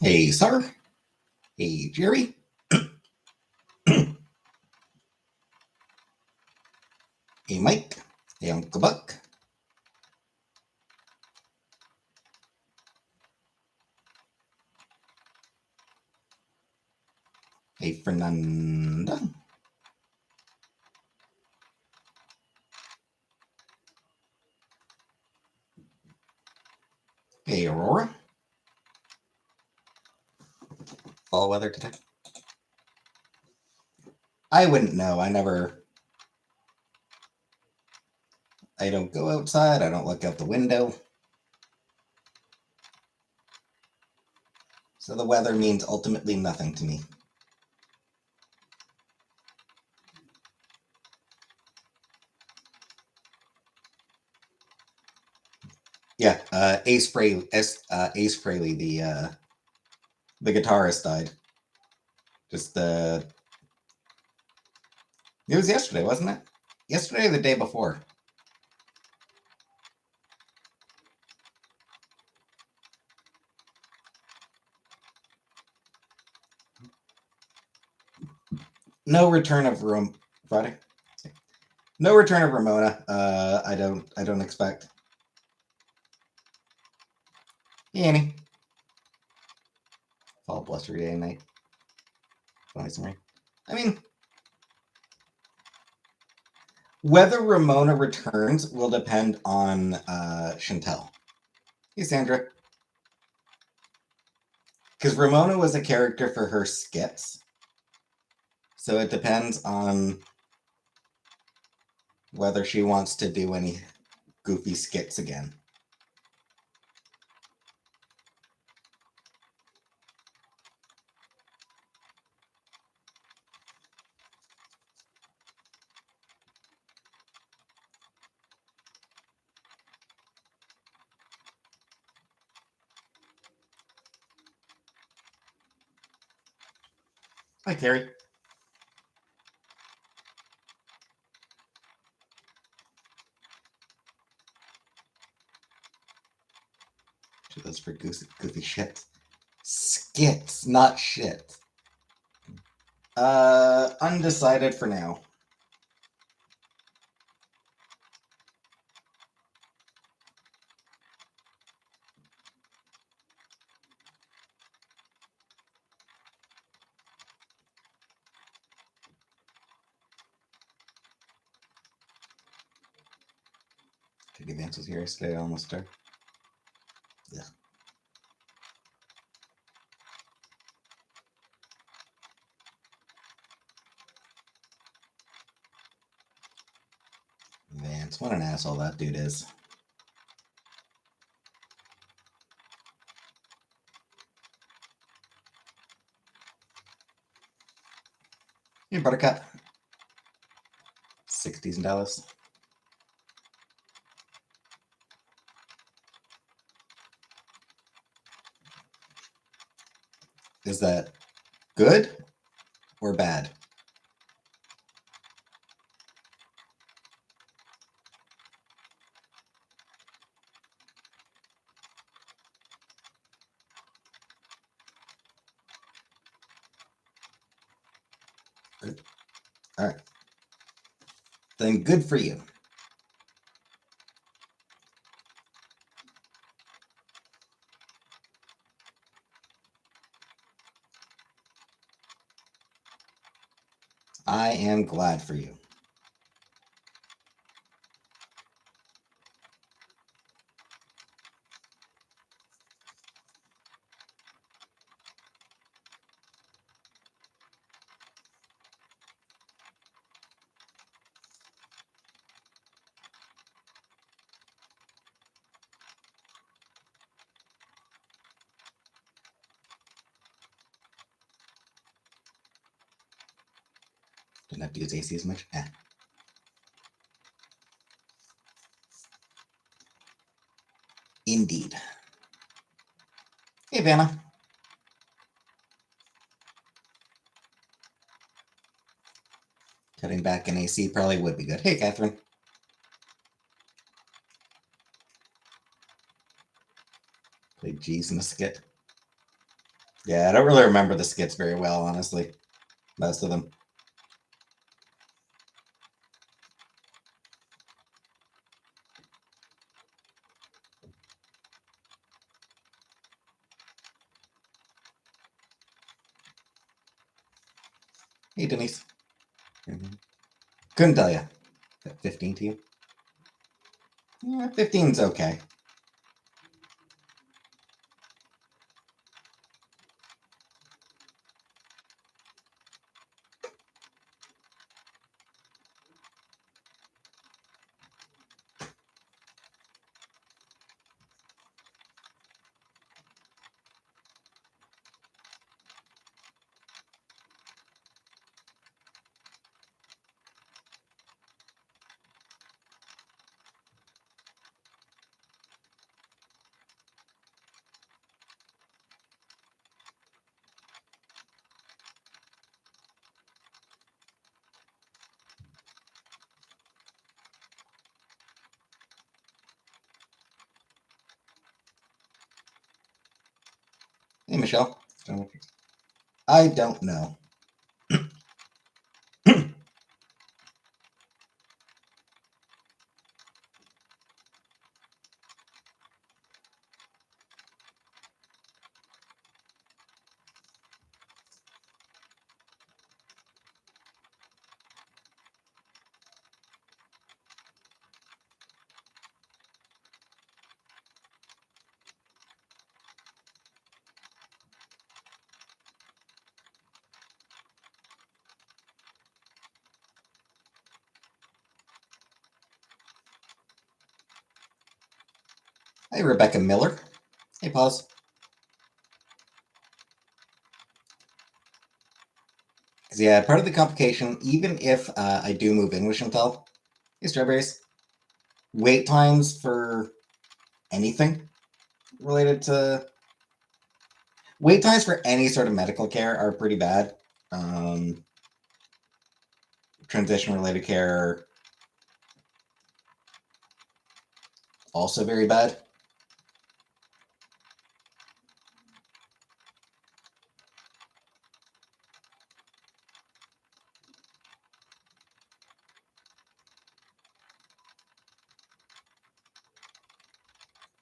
Hey, sir. Hey, Jerry. Hey, Mike. Hey, Uncle Buck. Hey, Fernanda. Hey, Aurora. Fall weather today? I wouldn't know. I don't go outside. I don't look out the window. So the weather means ultimately nothing to me. Yeah, Ace Frehley, the guitarist died. Just it was yesterday, wasn't it? Yesterday or the day before? No return of Friday. No return of Ramona. I don't expect. Hey, Annie. Fall blustery day and night. I mean, whether Ramona returns will depend on Chantel. Hey, Sandra. Because Ramona was a character for her skits. So it depends on whether she wants to do any goofy skits again. Hi, Carrie. Those for goofy shit. Skits, not shit. Undecided for now. Teddy Vance was here yesterday, almost there. Yeah. Vance, what an asshole that dude is. Hey, Buttercup. 60s in Dallas. Is that good or bad? Good. All right. Then good for you. I am glad for you. Didn't have to use AC as much. Indeed. Hey, Vanna. Cutting back in AC probably would be good. Hey, Catherine. Play G's in a skit. Yeah, I don't really remember the skits very well, honestly. Most of them. Hey, Denise. Couldn't tell you. 15 to you? Yeah, 15's okay. Hey, Michelle. I don't know. Hey, Rebecca Miller. Hey, pause. Because, yeah, part of the complication, even if I do move English until, hey, Strawberries, wait times for anything related to. Wait times for any sort of medical care are pretty bad. Transition related care, also very bad.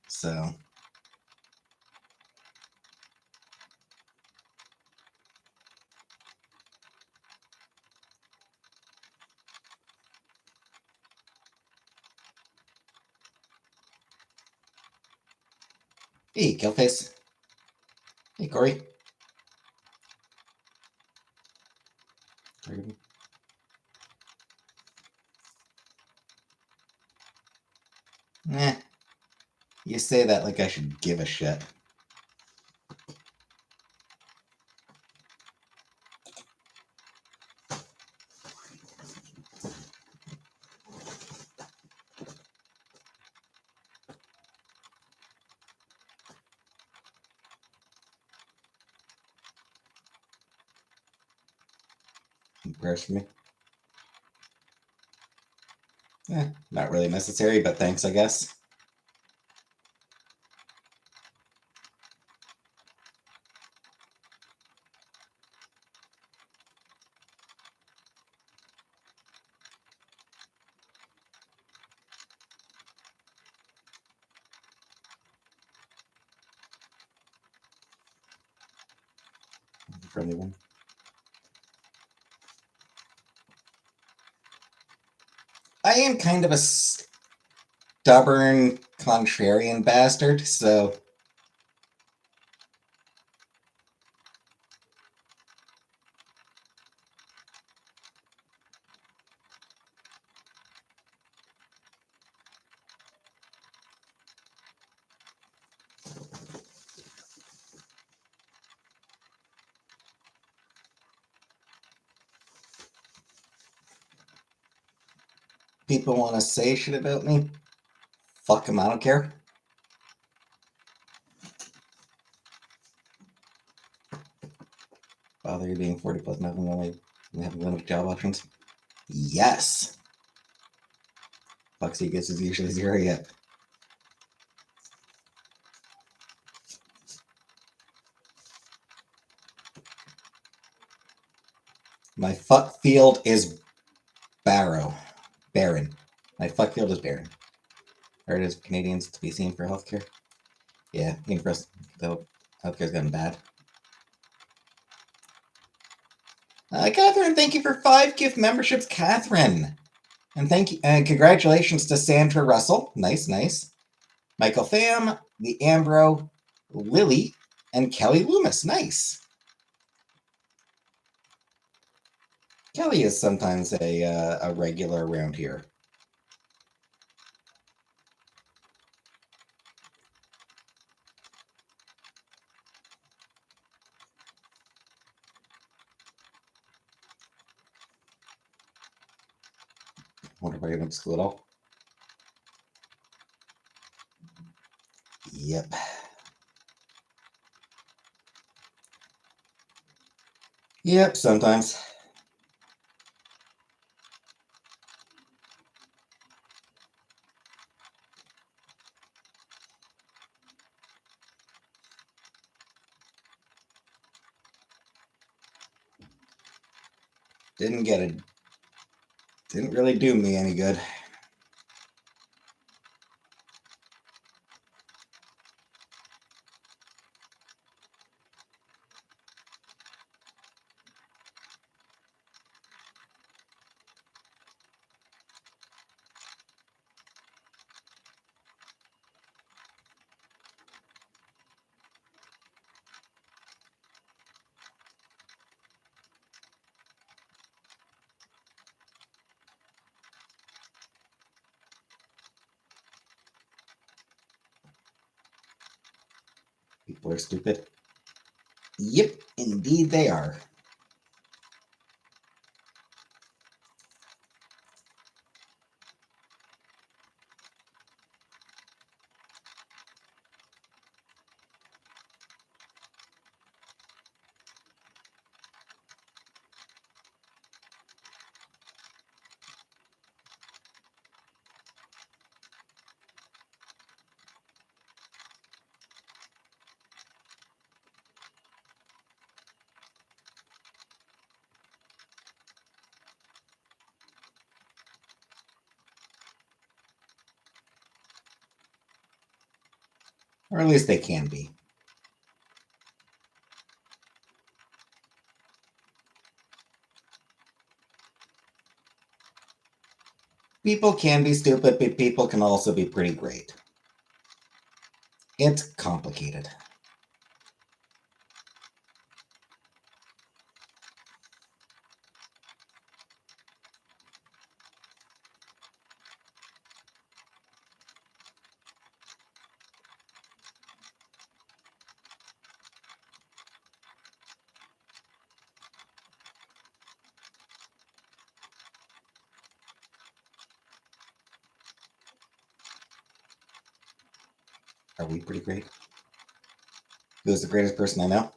So, hey, Killface. Hey, Corey. Eh, you say that like I should give a shit. Prayers for me. Not really necessary, but thanks, I guess. Friendly one. I am kind of a stubborn, contrarian bastard, so people want to say shit about me. Fuck them, I don't care. Bother you being 40 plus nothing only having limited job options? Yes. Foxy gets is usually 0 yet. My fuck field is Barrow. Barren. My fuck field is barren. Narratives of Canadians to be seen for healthcare. Yeah, even for us, though healthcare's gotten bad. Catherine, thank you for 5 gift memberships, Catherine. And thank you, and congratulations to Sandra Russell. Nice, nice. Michael Pham, the Ambro, Lily, and Kelly Loomis. Nice. Kelly is sometimes a regular around here. Wonder if I went to school at all. Yep. Yep, sometimes. Didn't get it. Didn't really do me any good. People are stupid. Yep, indeed they are. Or at least they can be. People can be stupid, but people can also be pretty great. It's complicated. Are we pretty great? Who's the greatest person I know?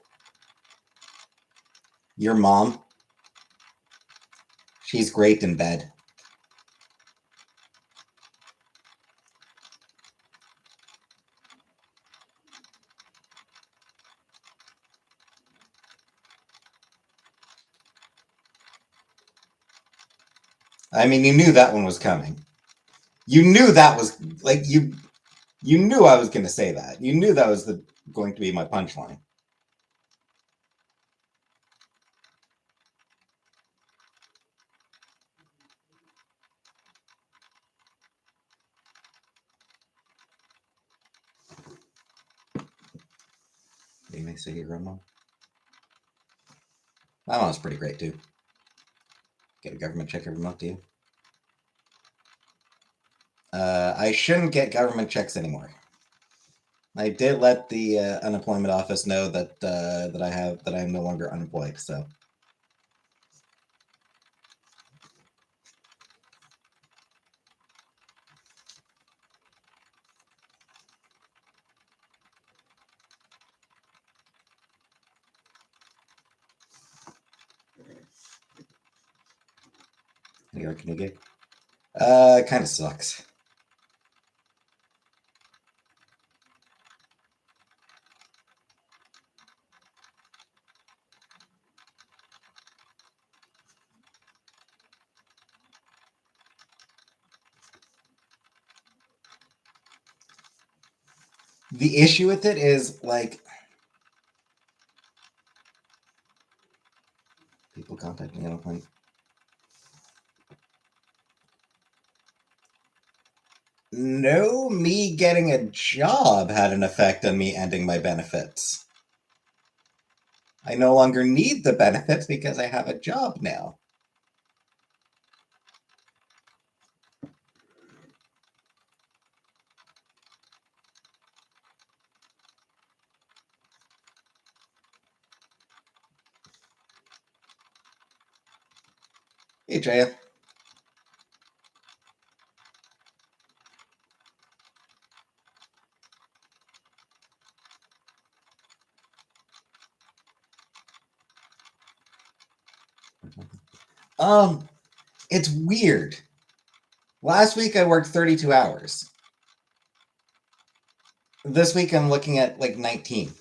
Your mom. She's great in bed. I mean, you knew that one was coming. You knew that was like you knew I was going to say that. You knew that was going to be my punchline. What do you say your grandma? My mom's pretty great too. Get a government check every month, do you? I shouldn't get government checks anymore. I did let the unemployment office know that that I'm no longer unemployed. So New York new gig. Kind of sucks. The issue with it is like people contact me on a point. No, me getting a job had an effect on me ending my benefits. I no longer need the benefits because I have a job now. Hey, Jaya. It's weird. Last week I worked 32 hours. This week I'm looking at like 19.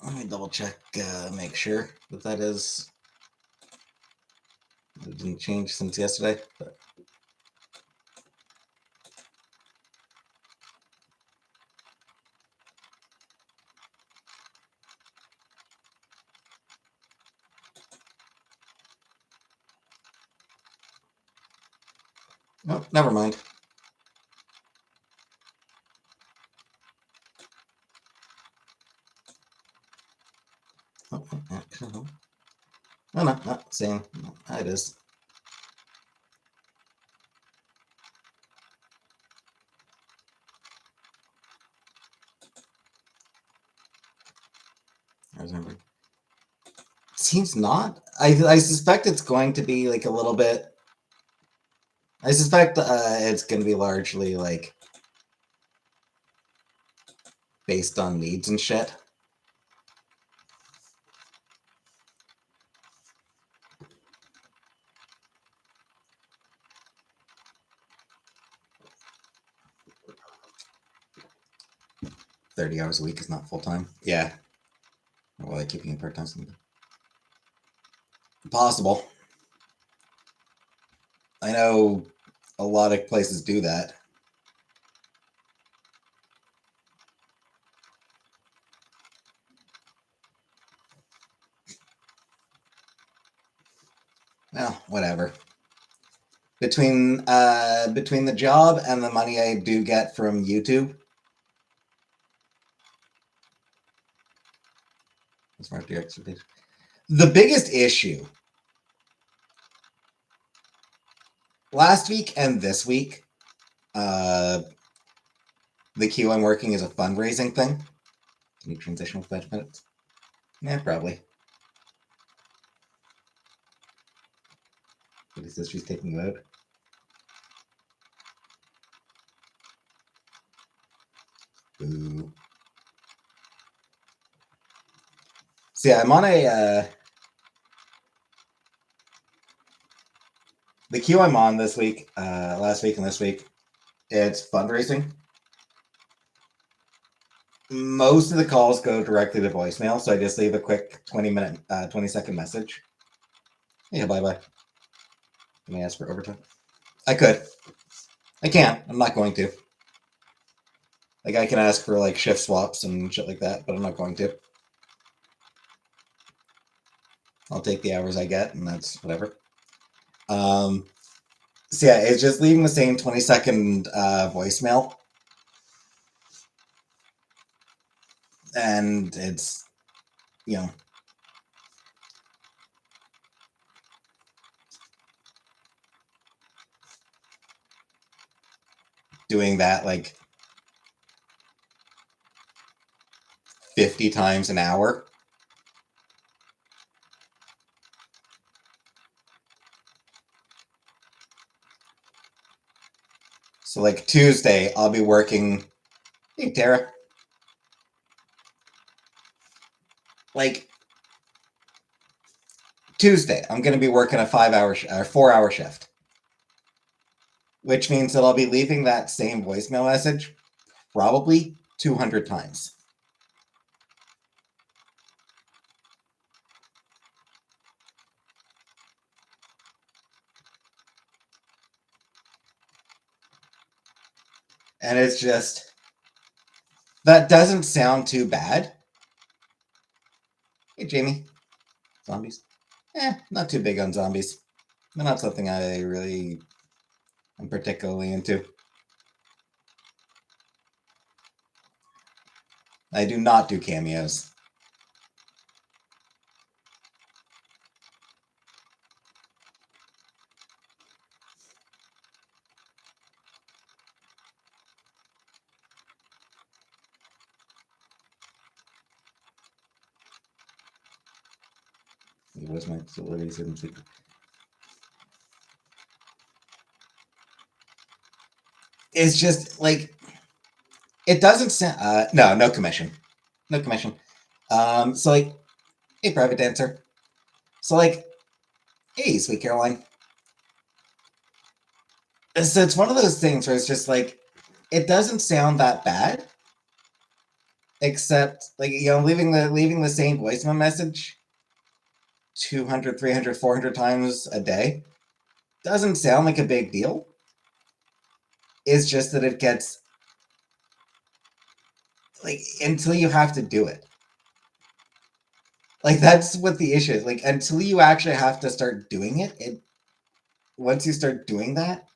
Let me double check, make sure that is. It didn't change since yesterday. But... Oh, never mind. Oh, no, not saying. It is. I remember. Seems not. I suspect it's going to be like a little bit. I suspect it's going to be largely like based on needs and shit. $30 hours a week is not full time. Yeah. Or like keeping it part time. Possible. I know a lot of places do that. Well, whatever. Between the job and the money I do get from YouTube. Smart direct. The biggest issue last week and this week, the queue I'm working is a fundraising thing. Can you transition with 5 minutes? Yeah, probably. But he says she's taking you out. Ooh. So yeah, I'm on a the queue I'm on this week, last week and this week, it's fundraising. Most of the calls go directly to voicemail, so I just leave a quick 20-second message. Yeah, bye-bye. Can I ask for overtime? I could. I can't. I'm not going to. Like, I can ask for, like, shift swaps and shit like that, but I'm not going to. I'll take the hours I get, and that's whatever. So yeah, it's just leaving the same 20-second voicemail. And it's, you know, doing that like 50 times an hour. So like Tuesday, I'll be working. Hey, Tara. Like Tuesday, I'm going to be working a 4-hour shift, which means that I'll be leaving that same voicemail message probably 200 times. And it's just, that doesn't sound too bad. Hey, Jamie. Zombies? Not too big on zombies. They're not something I really am particularly into. I do not do cameos. Where's my facilities in secret? It's just like, it doesn't sound. No commission. No commission. So like, hey, private dancer. So like, hey, sweet Caroline. So it's one of those things where it's just like, it doesn't sound that bad, except like, leaving the same voicemail message 200, 300, 400 times a day doesn't sound like a big deal. It's just that it gets like, until you have to do it. Like, that's what the issue is. Like, until you actually have to start doing it, once you start doing that,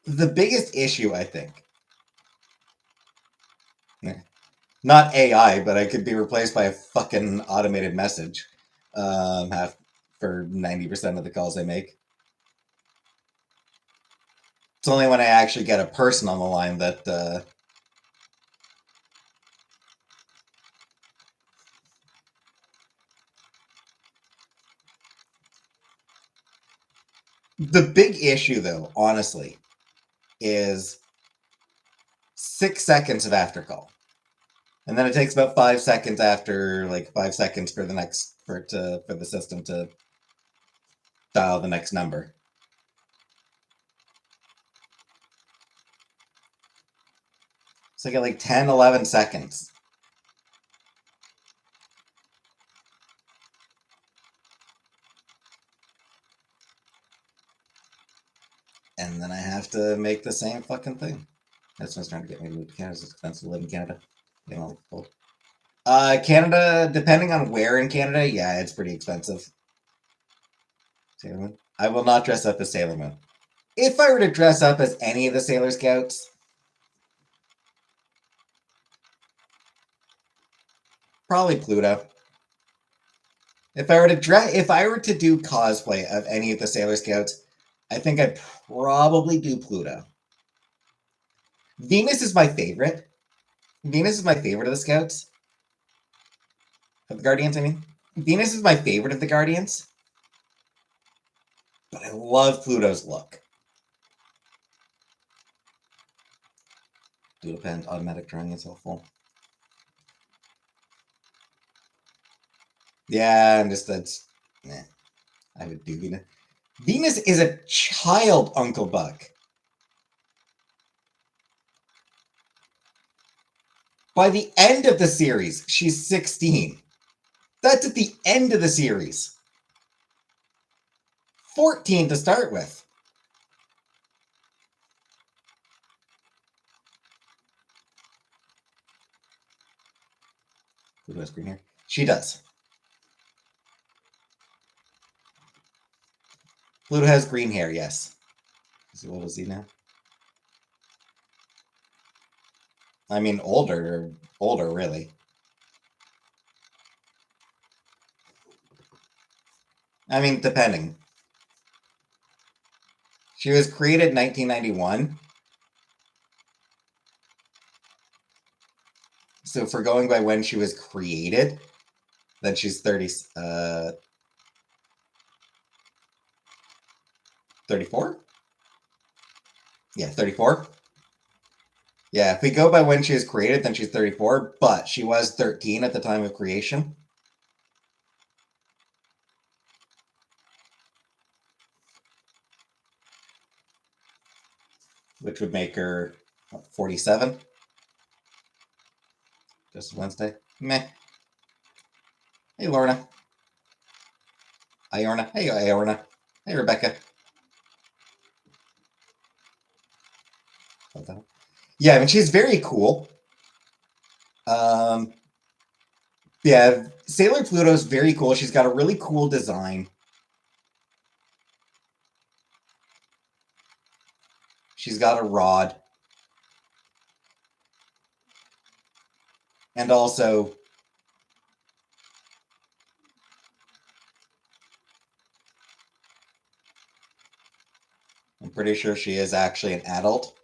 the biggest issue, I think, not AI, but I could be replaced by a fucking automated message, half for 90% of the calls I make. It's only when I actually get a person on the line that the big issue, though, honestly, is 6 seconds of after call. And then it takes about 5 seconds after, like 5 seconds for the system to dial the next number. So I get like 10, 11 seconds. And then I have to make the same fucking thing. That's what's trying to get me to move to Canada. It's expensive to live in Canada. You know, Canada, depending on where in Canada, yeah, it's pretty expensive. Sailor Moon. I will not dress up as Sailor Moon. If I were to dress up as any of the Sailor Scouts, probably Pluto. If I were to do cosplay of any of the Sailor Scouts, I think I'd probably do Pluto. Venus is my favorite. Venus is my favorite of the Scouts. Of the Guardians, I mean. Venus is my favorite of the Guardians. But I love Pluto's look. Dual pen automatic drawing is helpful. Yeah, I'm just that's. I would do Venus. Venus is a child, Uncle Buck. By the end of the series, she's 16. That's at the end of the series. 14 to start with. Who has green hair? She does. Pluto has green hair, yes. What was he now? I mean, older, really. I mean, depending. She was created in 1991. So if we're going by when she was created, then she's 34? Yeah, 34. Yeah, if we go by when she was created, then she's 34, but she was 13 at the time of creation. Which would make her 47. Just Wednesday. Meh. Hey, Lorna. Iorna. Hey, Iorna. Hey, Rebecca. Yeah, I mean, she's very cool. Yeah, Sailor Pluto's very cool. She's got a really cool design. She's got a rod. And also, I'm pretty sure she is actually an adult.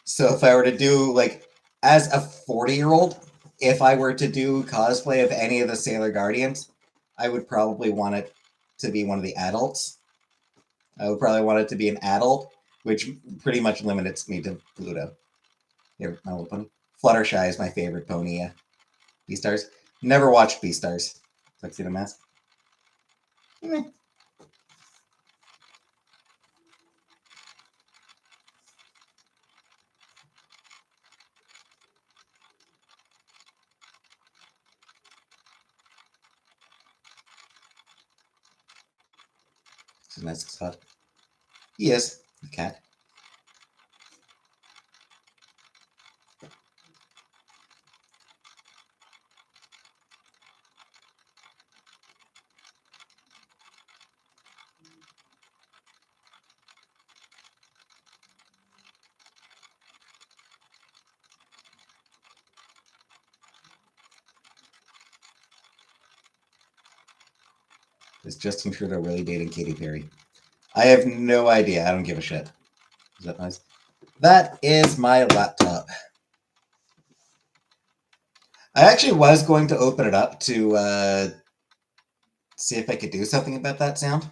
So if I were to do, like, as a 40-year-old, if I were to do cosplay of any of the Sailor Guardians, I would probably want it to be one of the adults. I would probably want it to be an adult, which pretty much limits me to Pluto. Here, my little pony. Fluttershy is my favorite pony. Yeah. Beastars. Never watched Beastars. Tuxedo Mask. Eh. It's a nice spot. He is. The cat. Is Justin Trudeau really dating Katy Perry? I have no idea. I don't give a shit. Is that nice? That is my laptop. I actually was going to open it up to see if I could do something about that sound.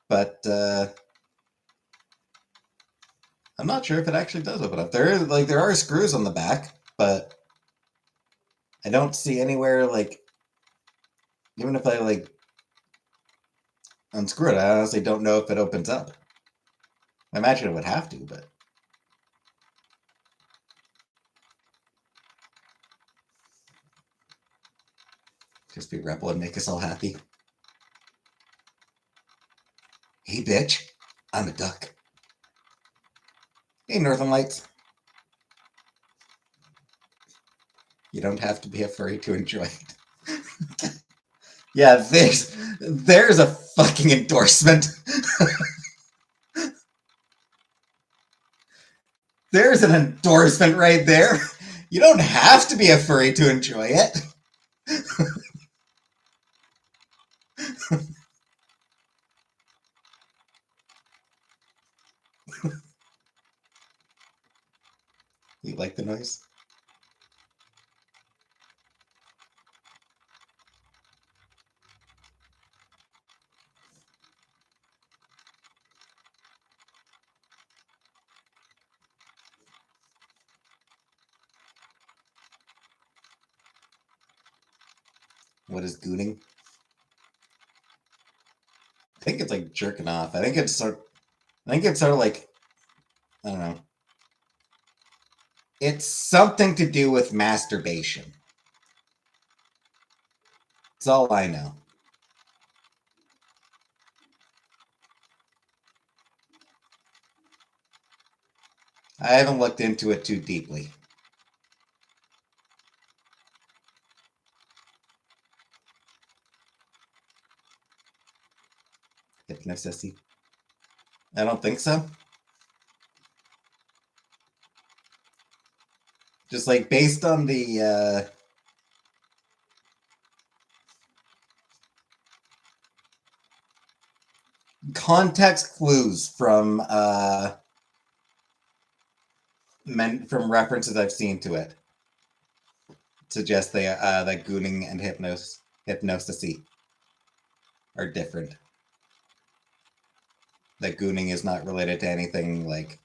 But I'm not sure if it actually does open up. There are screws on the back, but I don't see anywhere, like, even if I, like, unscrew it, I honestly don't know if it opens up. I imagine it would have to, but just be Rebel and make us all happy. Hey, bitch, I'm a duck. Hey, Northern Lights. You don't have to be a furry to enjoy it. Yeah, there's a fucking endorsement. There's an endorsement right there. You don't have to be a furry to enjoy it. You like the noise? What is gooning? I think it's like jerking off. I think it's sort of like, I don't know. It's something to do with masturbation. That's all I know. I haven't looked into it too deeply. Hypnosis. I don't think so. Just like based on the context clues from references I've seen to it, suggest that gooning and hypnosis are different. That gooning is not related to anything like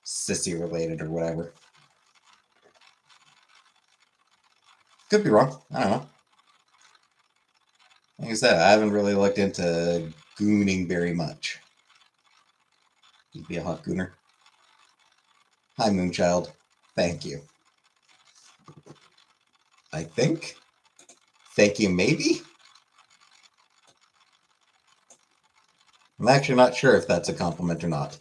sissy related or whatever. Could be wrong. I don't know. Like I said, I haven't really looked into gooning very much. You'd be a hot gooner. Hi, Moonchild. Thank you. I think. Thank you, maybe? I'm actually not sure if that's a compliment or not.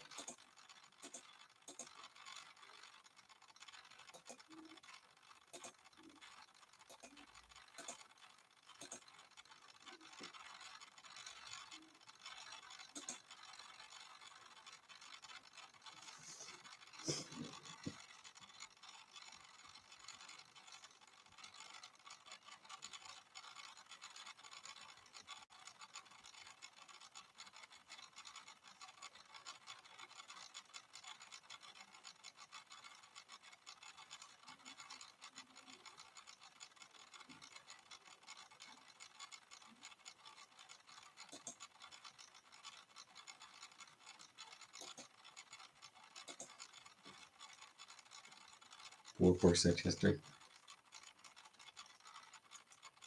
World War search history.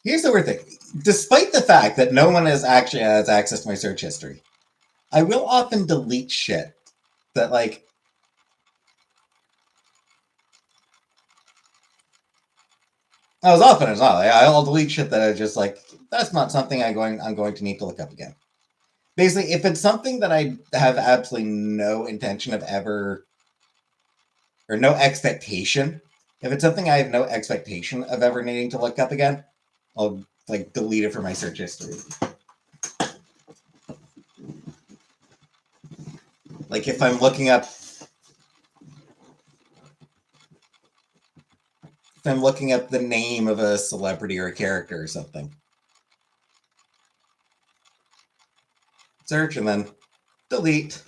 Here's the weird thing. Despite the fact that no one actually has access to my search history, I will often delete shit that like as often as not. I'll delete shit that I just like. That's not something I'm going to need to look up again. Basically, if it's something that I have absolutely no intention of ever, or no expectation, if it's something I have no expectation of ever needing to look up again, I'll like delete it from my search history. Like if I'm looking up the name of a celebrity or a character or something. Search and then delete.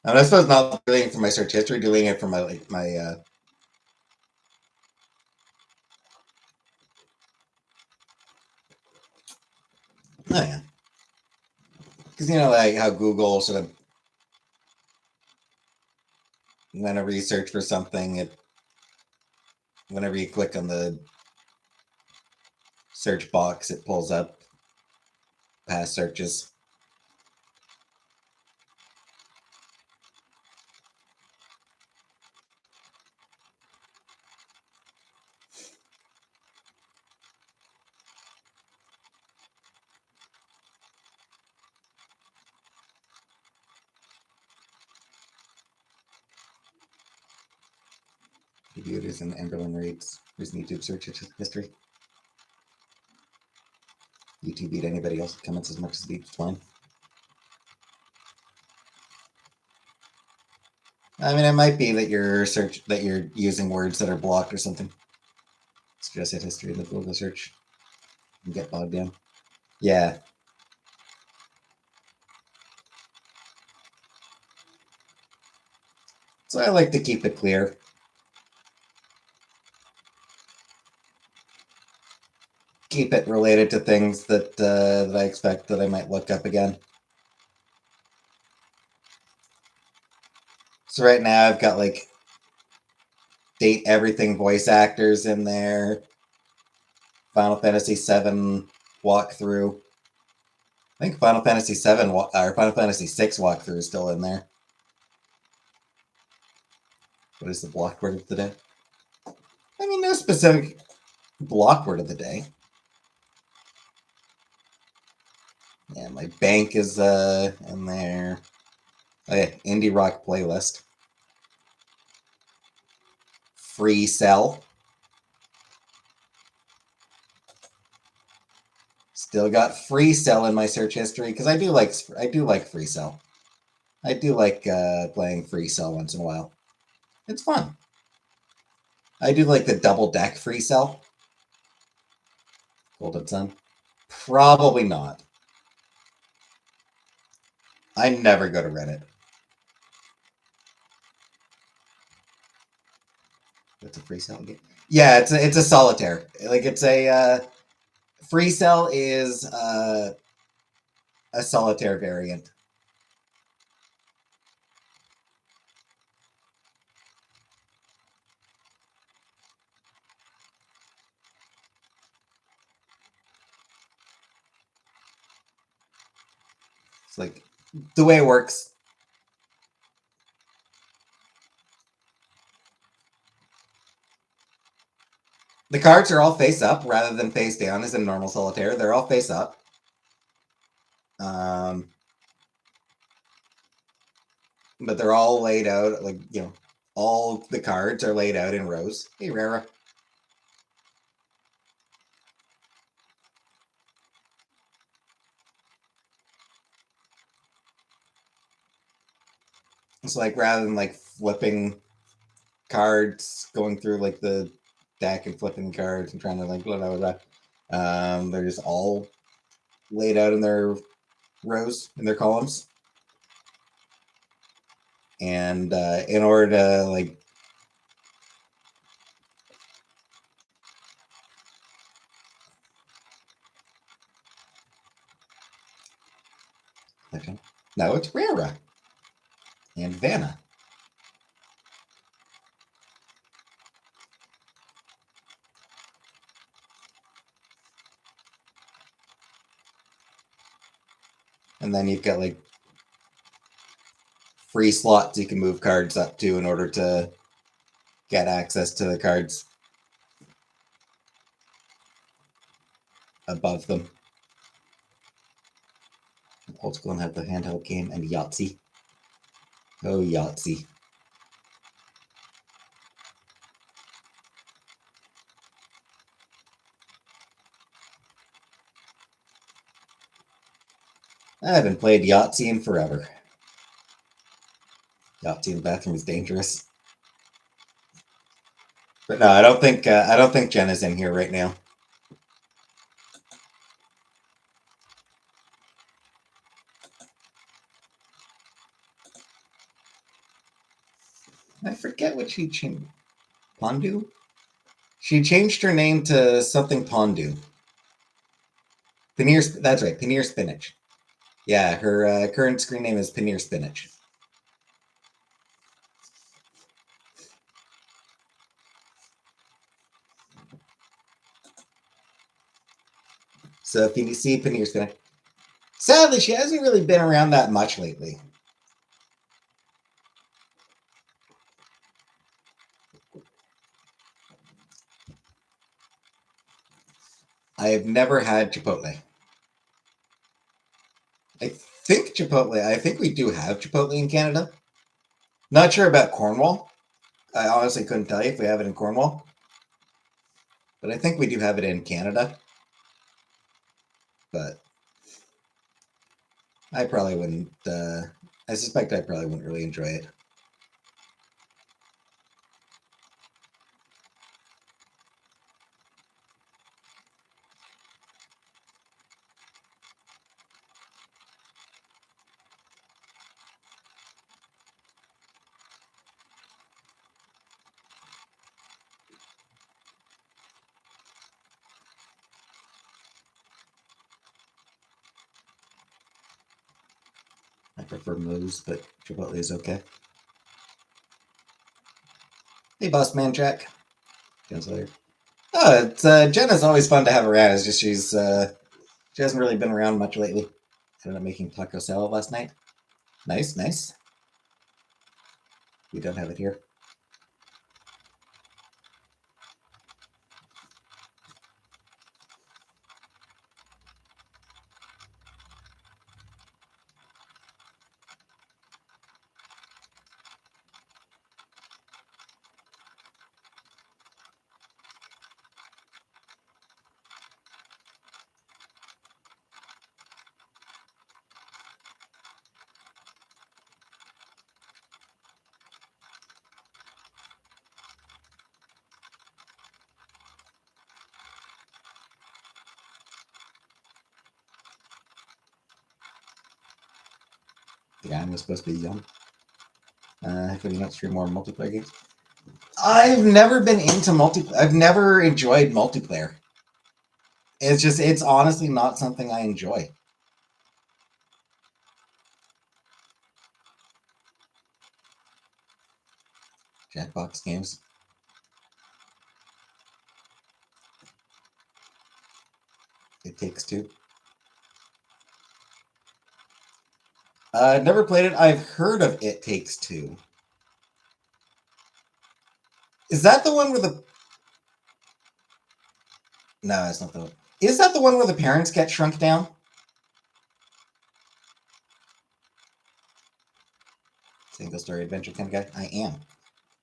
I suppose not deleting it from my search history, deleting it from my oh yeah. Because like how Google sort of whenever you search for something, whenever you click on the search box, it pulls up past searches. Beauties and Emberlyn rates. Here's YouTube search history. YouTube beat anybody else with comments as much as beats mine. I mean, it might be that you're using words that are blocked or something. It's just hit history in the Google search and get bogged down. Yeah. So I like to keep it clear. Keep it related to things that that I expect that I might look up again. So right now I've got like date everything voice actors in there. Final Fantasy VII walkthrough. I think Final Fantasy VII or Final Fantasy VI walkthrough is still in there. What is the block word of the day? I mean, no specific block word of the day. Yeah, my bank is in there. Oh yeah, indie rock playlist. Free cell. Still got free cell in my search history because I do like free cell. I do like playing free cell once in a while. It's fun. I do like the double deck free cell. Golden Sun. Probably not. I never go to Reddit. It's a free cell game. Yeah, it's a solitaire. Like it's a free cell is a solitaire variant. like the way it works. The cards are all face up rather than face down as in normal solitaire. They're all face up. But they're all laid out, like, you know, all the cards are laid out in rows. Hey, Rara. It's like rather than like flipping cards, going through like the deck and flipping cards and trying to like blah blah blah. They're just all laid out in their rows, in their columns. And in order to like no, it's Rara and Vanna. And then you've got like free slots you can move cards up to in order to get access to the cards above them. Old school and have the handheld game and Yahtzee. Oh, Yahtzee. I haven't played Yahtzee in forever. Yahtzee in the bathroom is dangerous. But no, I don't think Jenna's in here right now. I forget what she changed. Pondu? She changed her name to something Pondu. Paneer, that's right, Paneer Spinach. Yeah, her current screen name is Paneer Spinach. So if you see Paneer Spinach, sadly, she hasn't really been around that much lately. I have never had Chipotle. I think we do have Chipotle in Canada. Not sure about Cornwall. I honestly couldn't tell you if we have it in Cornwall. But I think we do have it in Canada. But I probably wouldn't. I suspect I probably wouldn't really enjoy it. I prefer Moe's, but Chipotle is okay. Hey, Boss Man Jack. Oh, it's Jenna's always fun to have around. It's just she hasn't really been around much lately. I ended up making taco salad last night. Nice, nice. We don't have it here. Yeah, I'm supposed to be young. Can you not stream more multiplayer games? I've never been into I've never enjoyed multiplayer. It's honestly not something I enjoy. Jackbox games. It Takes Two. I've never played it. I've heard of It Takes Two. Is that the one where the? No, it's not the one. Is that the one where the parents get shrunk down? Single story adventure kind of guy. I am.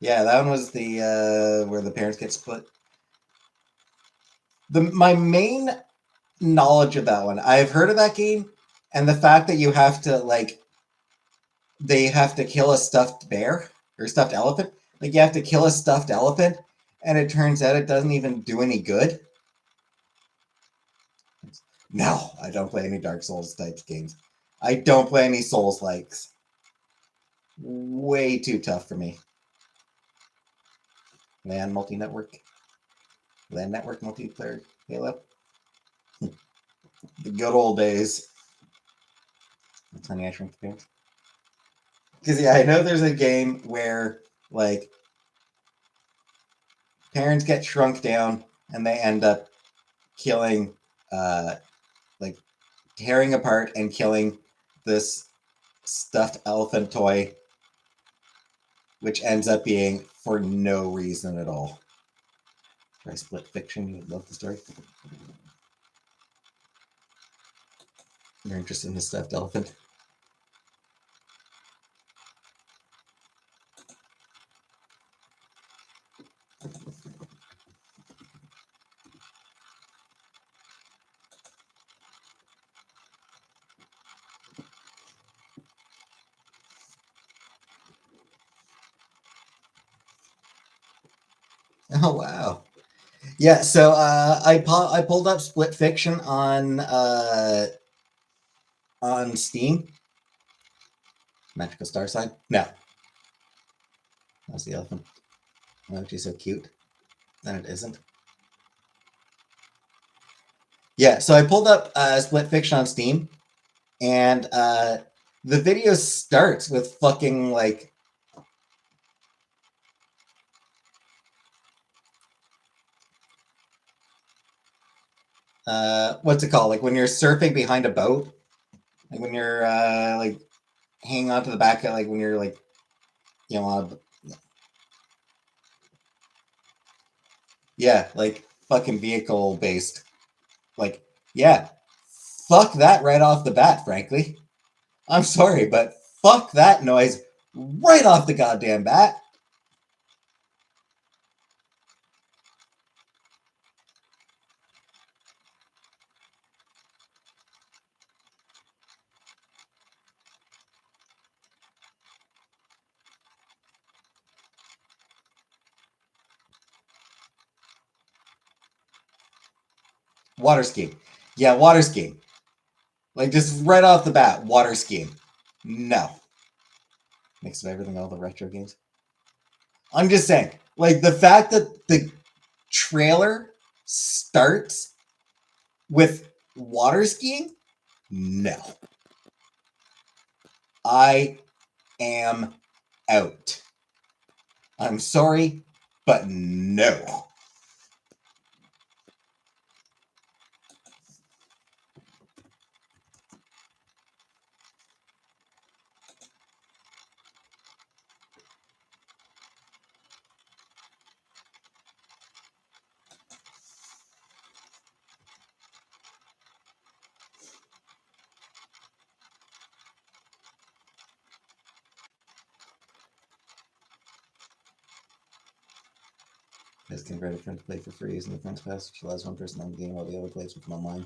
Yeah, that one was the where the parents get split. My main knowledge of that one, I've heard of that game, and the fact that you have to like they have to kill a stuffed bear or stuffed elephant. Like you have to kill a stuffed elephant, and it turns out it doesn't even do any good. No, I don't play any Dark Souls type games. I don't play any Souls likes. Way too tough for me. LAN multi-network. LAN network multiplayer Halo. The good old days. That's Honey I Shrunk the Parents. Because yeah, I know there's a game where like parents get shrunk down and they end up killing like tearing apart and killing this stuffed elephant toy, which ends up being for no reason at all. Try Split Fiction. You would love the story. You're interested in the stuffed elephant. Oh wow. Yeah, so I pulled up Split Fiction on Steam. Magical Star Sign? No. That's the elephant. Oh, she's so cute. Then it isn't. Yeah, so I pulled up Split Fiction on Steam, and the video starts with fucking like what's it called? Like when you're surfing behind a boat, like when you're like hanging onto the back, like when you're like you know, yeah, like fucking vehicle based. Like yeah, fuck that right off the bat. Frankly, I'm sorry, but fuck that noise right off the goddamn bat. Water skiing. Yeah, water skiing. Like just right off the bat, water skiing. No. Mix of everything, all the retro games. I'm just saying, like the fact that the trailer starts with water skiing, no. I am out. I'm sorry, but no. This can grant a friend to play for free using the friend's pass, which allows one person on the game while the other plays with them online.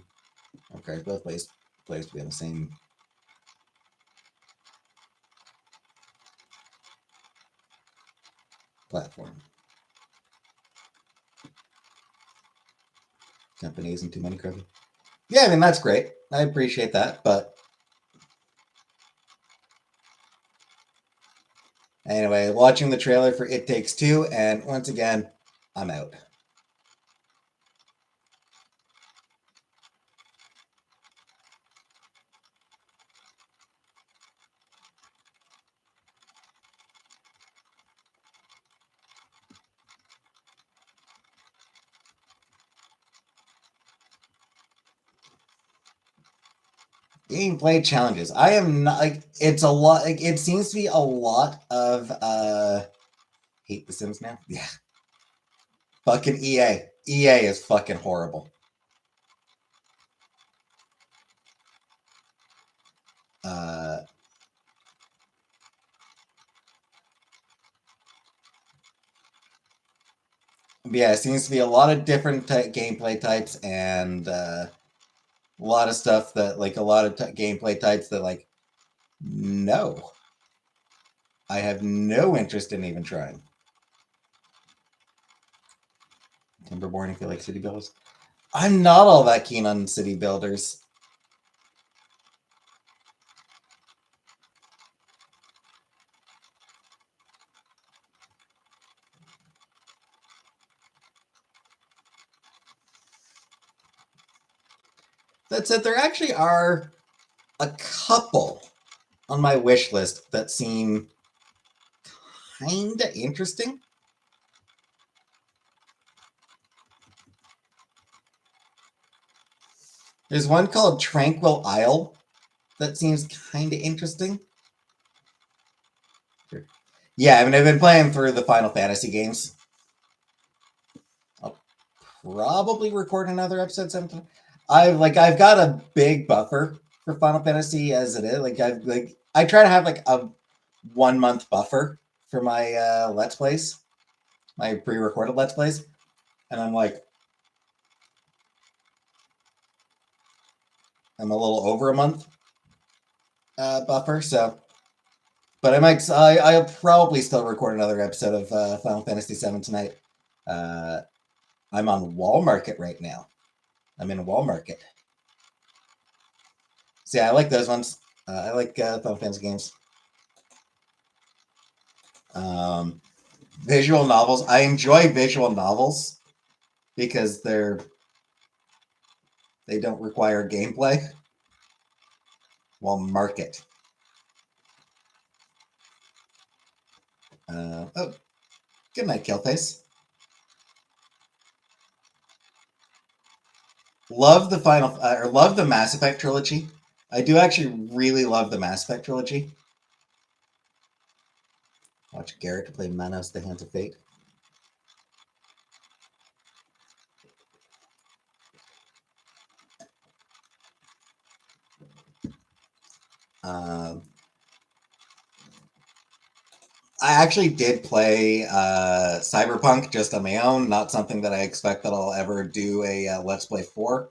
Okay, both players to be on the same platform. Company isn't too many, Croaky. Yeah, I mean that's great. I appreciate that, but anyway, watching the trailer for It Takes Two, and once again, I'm out. Gameplay challenges. I am not like it's a lot. Like it seems to be a lot of hate The Sims now. Yeah, fucking EA. EA is fucking horrible. Yeah, it seems to be a lot of different gameplay types and a lot of stuff that like a lot of gameplay types that like no, I have no interest in even trying. Timberborn, if you like city builders. I'm not all that keen on city builders. That said, there actually are a couple on my wish list that seem kinda interesting. There's one called Tranquil Isle that seems kinda interesting. Yeah, I mean, I've been playing through the Final Fantasy games. I'll probably record another episode sometime. I've got a big buffer for Final Fantasy as it is. I try to have like a 1 month buffer for my Let's Plays, my pre-recorded Let's Plays, and I'm a little over a month buffer. So, but I'll probably still record another episode of Final Fantasy VII tonight. I'm on Wall Market right now. I'm in Wall Market. So yeah, I like those ones. I like Final Fantasy games. Visual novels. I enjoy visual novels because they don't require gameplay. Well, market. Oh, good night, Killface. Love the love the Mass Effect trilogy. I do actually really love the Mass Effect trilogy. Watch Garrett play Manos: The Hands of Fate. I actually did play Cyberpunk just on my own, not something that I expect that I'll ever do a Let's Play for.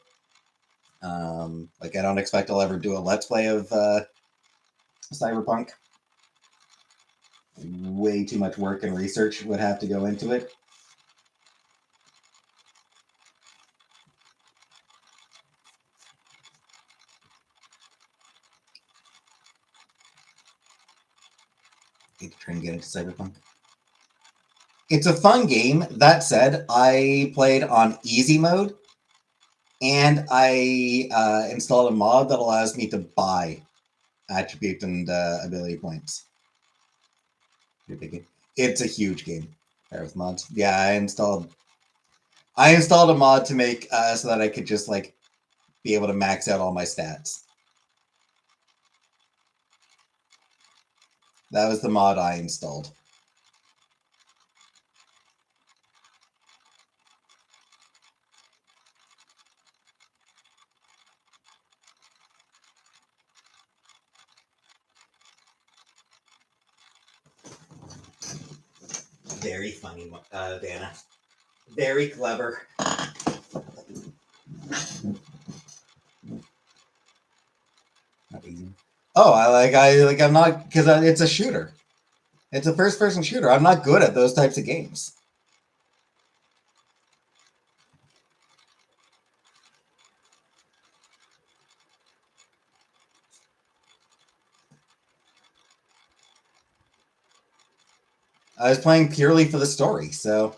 Like, I don't expect I'll ever do a Let's Play of Cyberpunk. Way too much work and research would have to go into it. Need to try and get into Cyberpunk. It's a fun game. That said, I played on easy mode, and I installed a mod that allows me to buy attribute and ability points. It's a huge game. There with mods. Yeah, I installed a mod to make so that I could just like be able to max out all my stats. That was the mod I installed. Very funny, Dana. Very clever. Not easy. Oh, I'm not because it's a shooter. It's a first-person shooter. I'm not good at those types of games. I was playing purely for the story, so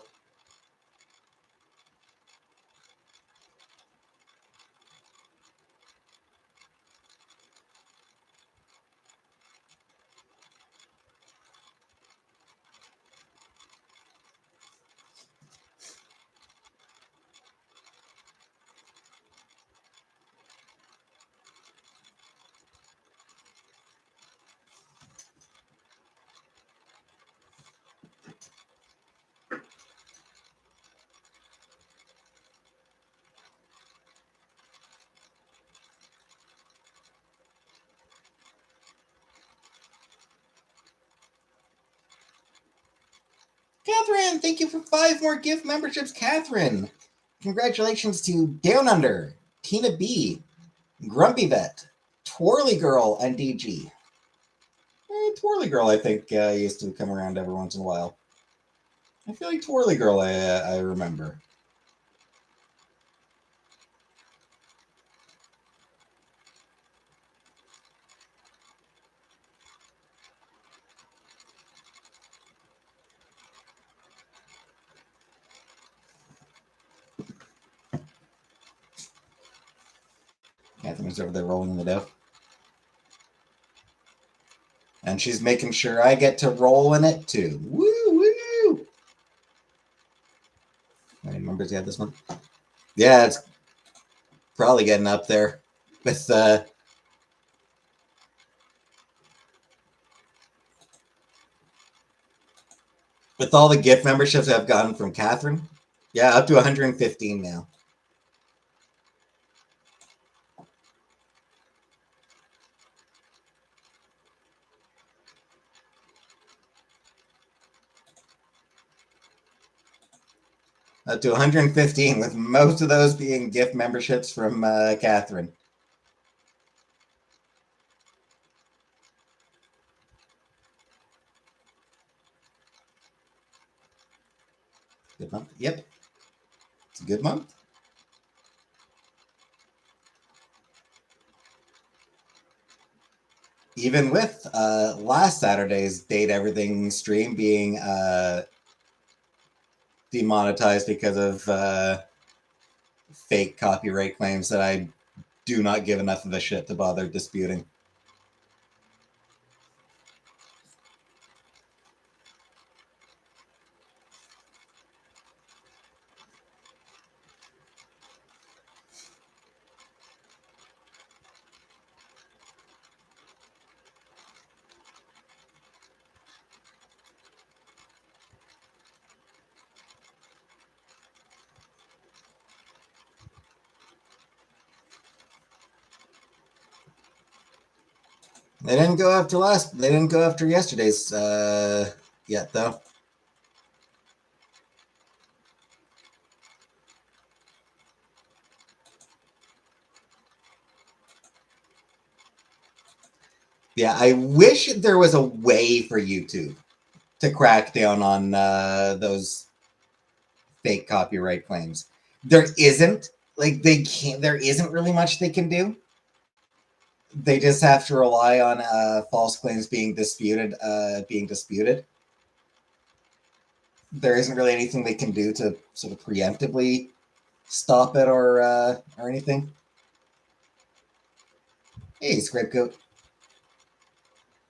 thank you for 5 more gift memberships, Catherine. Congratulations to Down Under, Tina B, Grumpy Vet, Twirly Girl, and DG. Twirly Girl, I think, used to come around every once in a while. I feel like Twirly Girl, I remember. Catherine's over there rolling in the dough. And she's making sure I get to roll in it too. Woo, woo! How many members do you have this one? Yeah, it's probably getting up there with all the gift memberships I've gotten from Catherine. Yeah, up to 115 now. Up to 115, with most of those being gift memberships from Catherine. Good month. Yep. It's a good month. Even with last Saturday's Date Everything stream being demonetized because of fake copyright claims that I do not give enough of a shit to bother disputing. They didn't go after They didn't go after yesterday's yet, though. Yeah, I wish there was a way for YouTube to crack down on those fake copyright claims. There isn't. Like they can't. There isn't really much they can do. They just have to rely on false claims being disputed. There isn't really anything they can do to sort of preemptively stop it or anything. Hey, Scapegoat.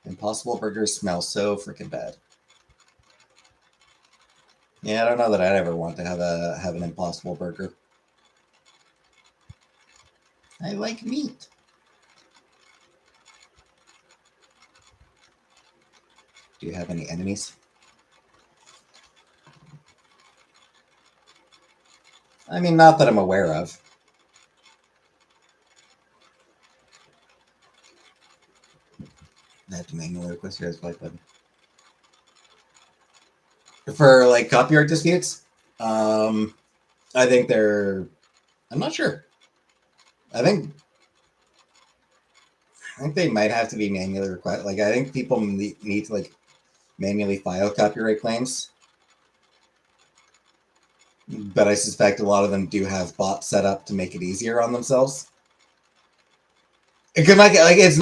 Impossible burgers smell so freaking bad. Yeah, I don't know that I'd ever want to have an Impossible burger. I like meat. Do you have any enemies? I mean, not that I'm aware of. I have to manually request your like button. For like copyright disputes, I think they're. I'm not sure. I think they might have to be manually request. Like I think people need to like manually file copyright claims, but I suspect a lot of them do have bots set up to make it easier on themselves. It could make it like it's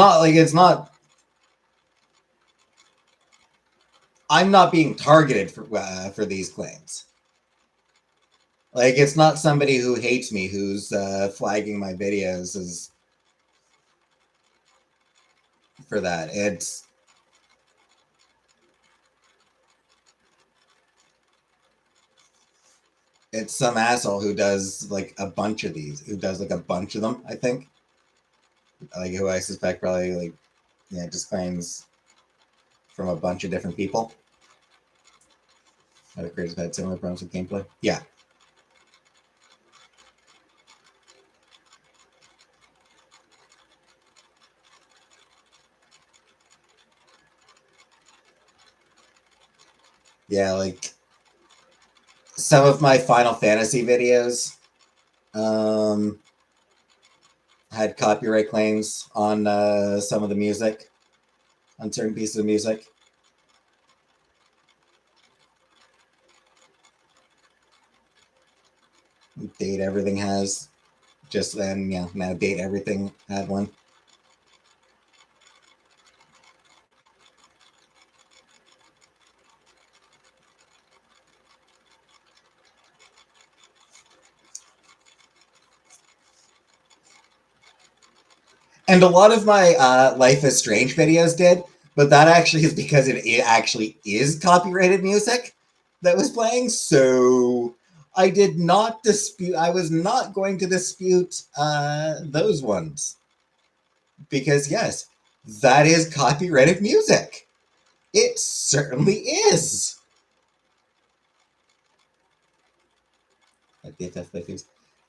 not. I'm not being targeted for these claims. Like it's not somebody who hates me who's flagging my videos as for that. It's some asshole who does like a bunch of these, who does like a bunch of them. I think, like who I suspect probably like just claims from a bunch of different people. Other creators have had similar problems with gameplay. Yeah. Yeah, like some of my Final Fantasy videos had copyright claims on some of the music, on certain pieces of music. Date Everything has. Just then, yeah, now Date Everything had one. And a lot of my Life is Strange videos did, but that actually is because it actually is copyrighted music that was playing. So I did not dispute. I was not going to dispute those ones because yes, that is copyrighted music. It certainly is.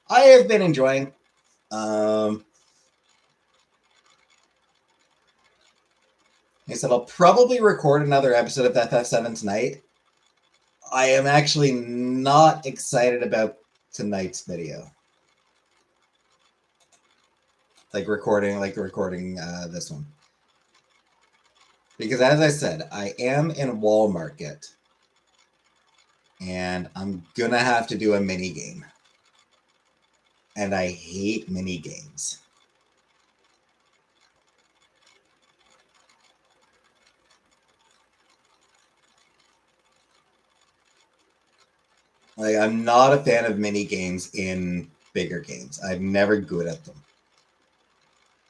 I have been enjoying. I said I'll probably record another episode of FF7 tonight. I am actually not excited about tonight's video. Like recording this one. Because as I said, I am in Wall Market. And I'm gonna have to do a mini game. And I hate mini games. Like, I'm not a fan of mini games in bigger games. I'm never good at them.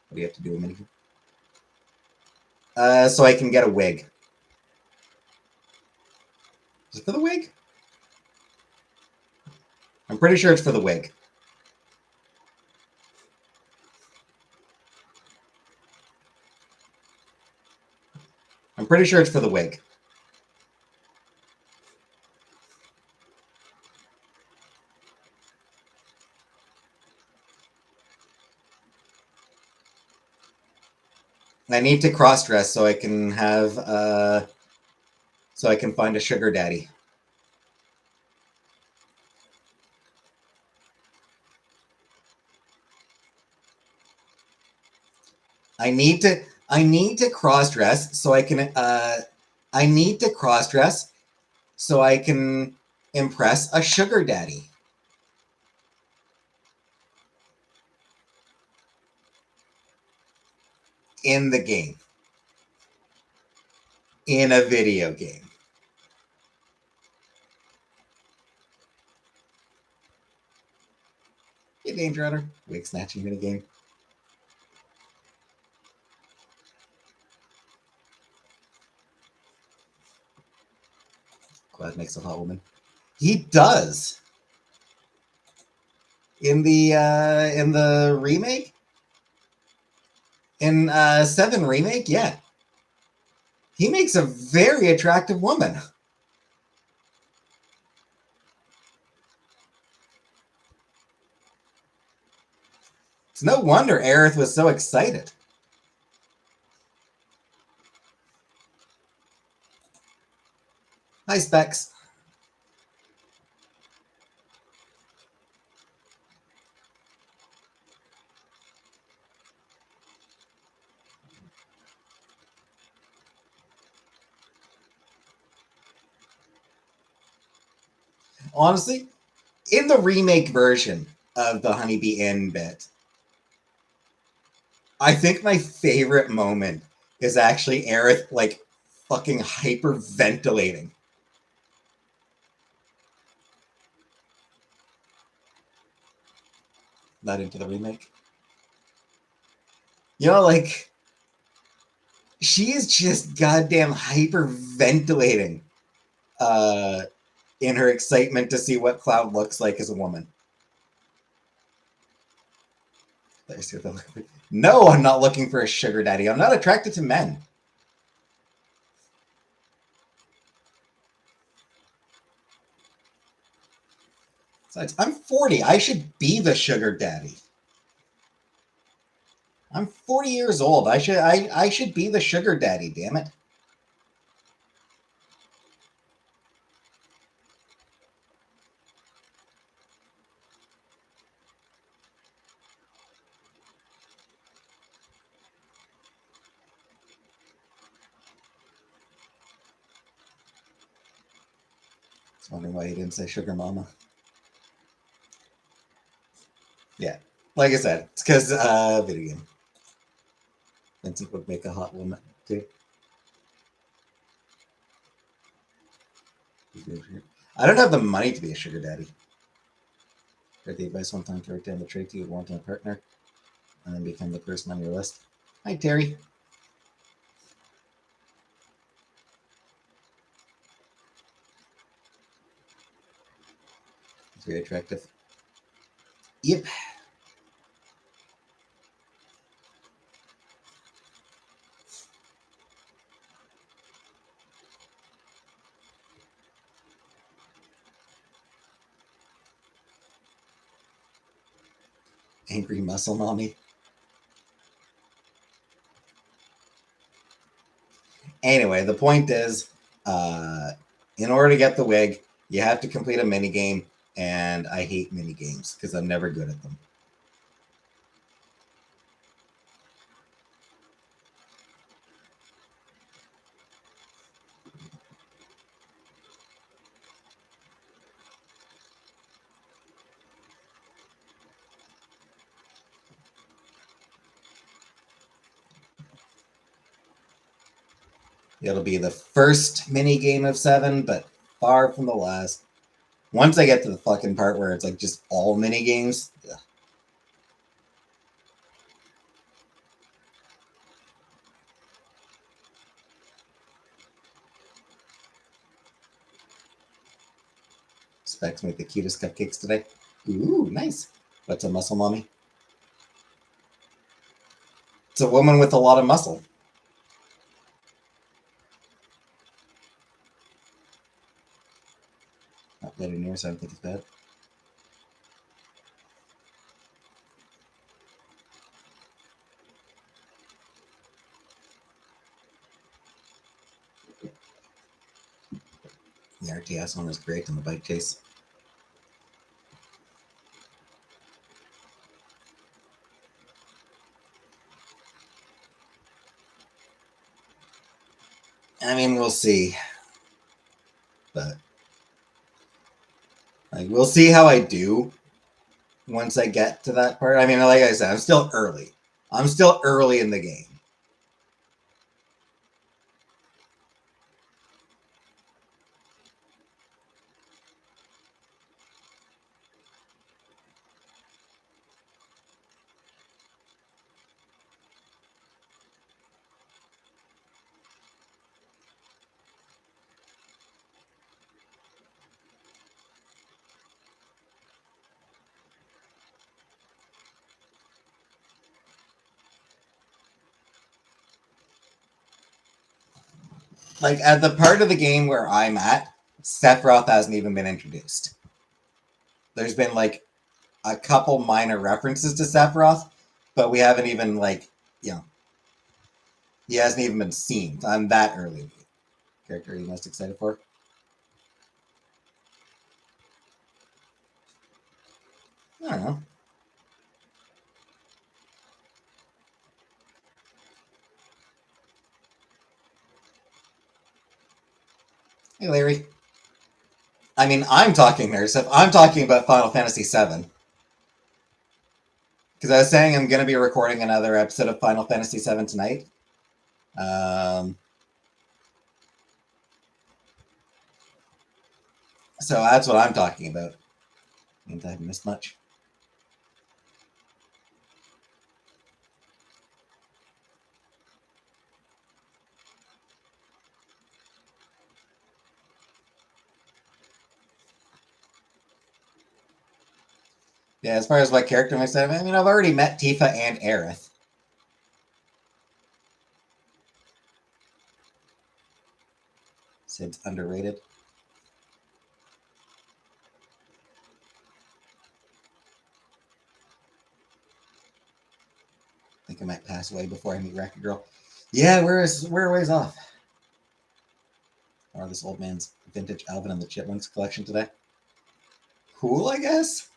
What do you have to do a mini game? So I can get a wig. Is it for the wig? I'm pretty sure it's for the wig. I'm pretty sure it's for the wig. I need to cross dress so I can have so I can find a sugar daddy. I need to cross dress so I can I need to cross dress so I can impress a sugar daddy. In the game. In a video game. Hey, Danger Runner. Wig snatching minigame. Glad makes a hot woman. He does. In the remake? In 7 remake, yeah. He makes a very attractive woman. It's no wonder Aerith was so excited. Hi, Specs. Honestly, in the remake version of the Honeybee Inn bit, I think my favorite moment is actually Aerith, like, fucking hyperventilating. Not into the remake. You know, like, she is just goddamn hyperventilating in her excitement to see what Cloud looks like as a woman. No, I'm not looking for a sugar daddy. I'm not attracted to men. Besides, I'm 40. I should be the sugar daddy. I'm 40 years old. I should be the sugar daddy, damn it. was wondering why he didn't say sugar mama. Yeah, like I said, it's because video game. Vincent would make a hot woman too. I don't have the money to be a sugar daddy. Heard the advice one time to write down the trait you would want in a partner, and then become the person on your list. Hi, Terry. It's very attractive. Yep. Angry muscle mommy. Anyway, the point is, in order to get the wig, you have to complete a mini game, and I hate mini games because I'm never good at them. It'll be the first mini game of 7, but far from the last. Once I get to the fucking part where it's like just all mini games, ugh. Specs make the cutest cupcakes today. Ooh, nice. What's a muscle mommy? It's a woman with a lot of muscle. Not better near, so I don't think it's bad. The RTS one is great on the bike chase. I mean, we'll see. But like, we'll see how I do once I get to that part. I mean, like I said, I'm still early. I'm still early in the game. Like at the part of the game where I'm at, Sephiroth hasn't even been introduced. There's been like a couple minor references to Sephiroth, but we haven't even he hasn't even been seen. I'm that early. Character are you most excited for? I don't know. Hey, Larry. I mean, I'm talking there, so I'm talking about Final Fantasy VII. Because I was saying I'm going to be recording another episode of Final Fantasy VII tonight. So that's what I'm talking about. And I haven't missed much. Yeah, as far as what character am I saying, I mean, I've already met Tifa and Aerith. Sid's underrated. I think I might pass away before I meet Wreck-It Girl. Yeah, we're a ways off. Or this old man's vintage Alvin and the Chipmunks collection today. Cool, I guess.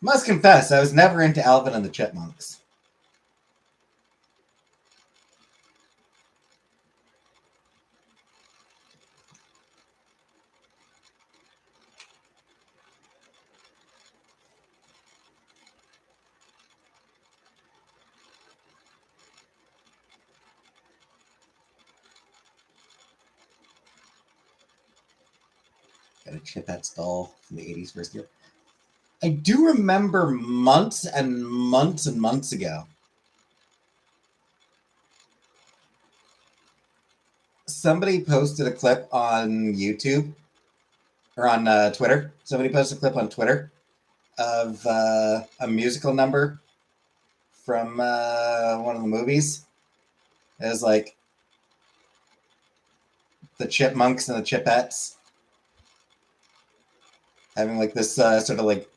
Must confess, I was never into Alvin and the Chipmunks. Got a Chipettes doll from the 80s first year. I do remember months and months and months ago, somebody posted a clip on YouTube or on Twitter. Somebody posted a clip on Twitter of a musical number from one of the movies. It was like the Chipmunks and the Chipettes having like this sort of like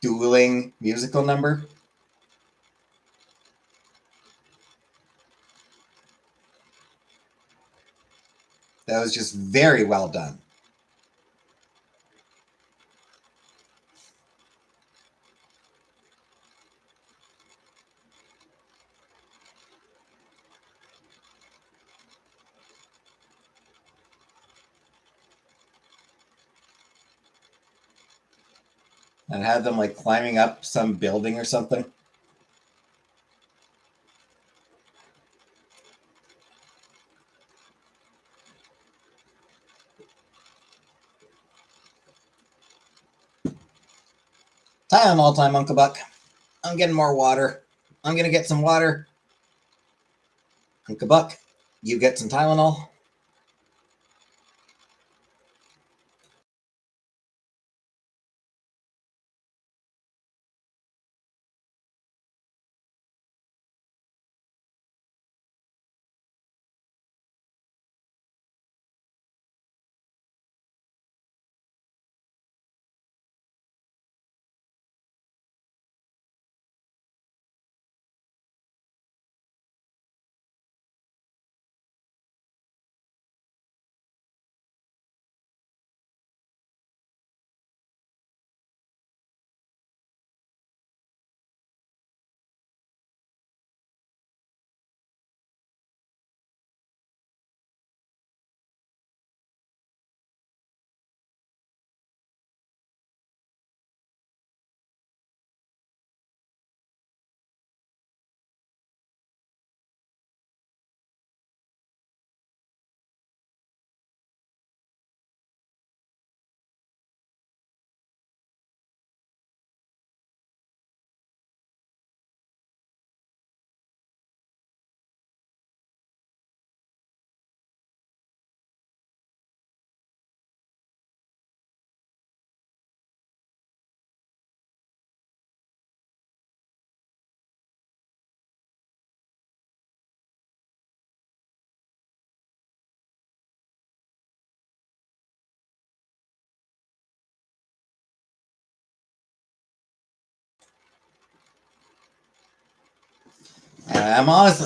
dueling musical number. That was just very well done. And had them like climbing up some building or something. Tylenol time, Uncle Buck. I'm getting more water. I'm gonna get some water. Uncle Buck, you get some Tylenol.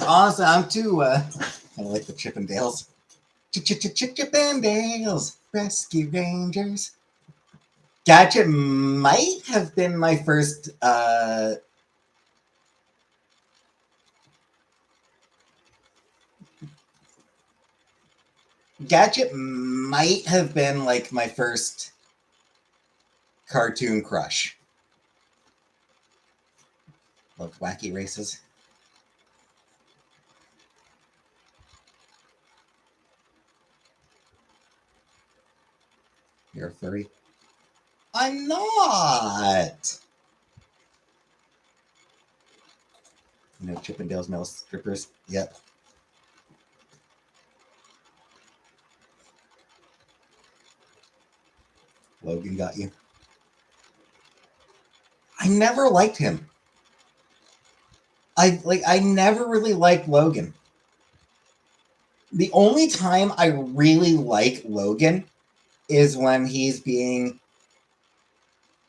Honestly, I'm too kind of like the Chippendales. Chippendales, Rescue Rangers. Gadget might have been my first Gadget might have been like my first cartoon crush. Loved Wacky Races. You're a furry. I'm not. No Chippendales male strippers. Yep. Logan got you. I never liked him. I never really liked Logan. The only time I really like Logan is when he's being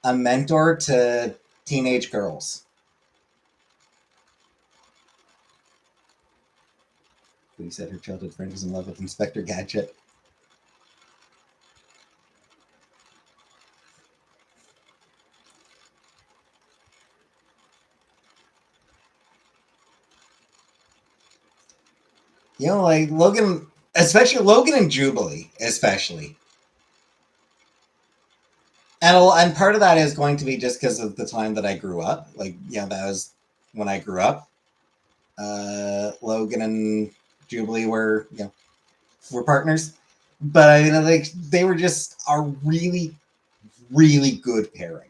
a mentor to teenage girls. Who said her childhood friend was in love with Inspector Gadget. You know, like Logan, especially Logan and Jubilee, especially. And part of that is going to be just because of the time that I grew up. Like, yeah, that was when I grew up. Logan and Jubilee were, were partners. But I mean, like, they were just a really, really good pairing.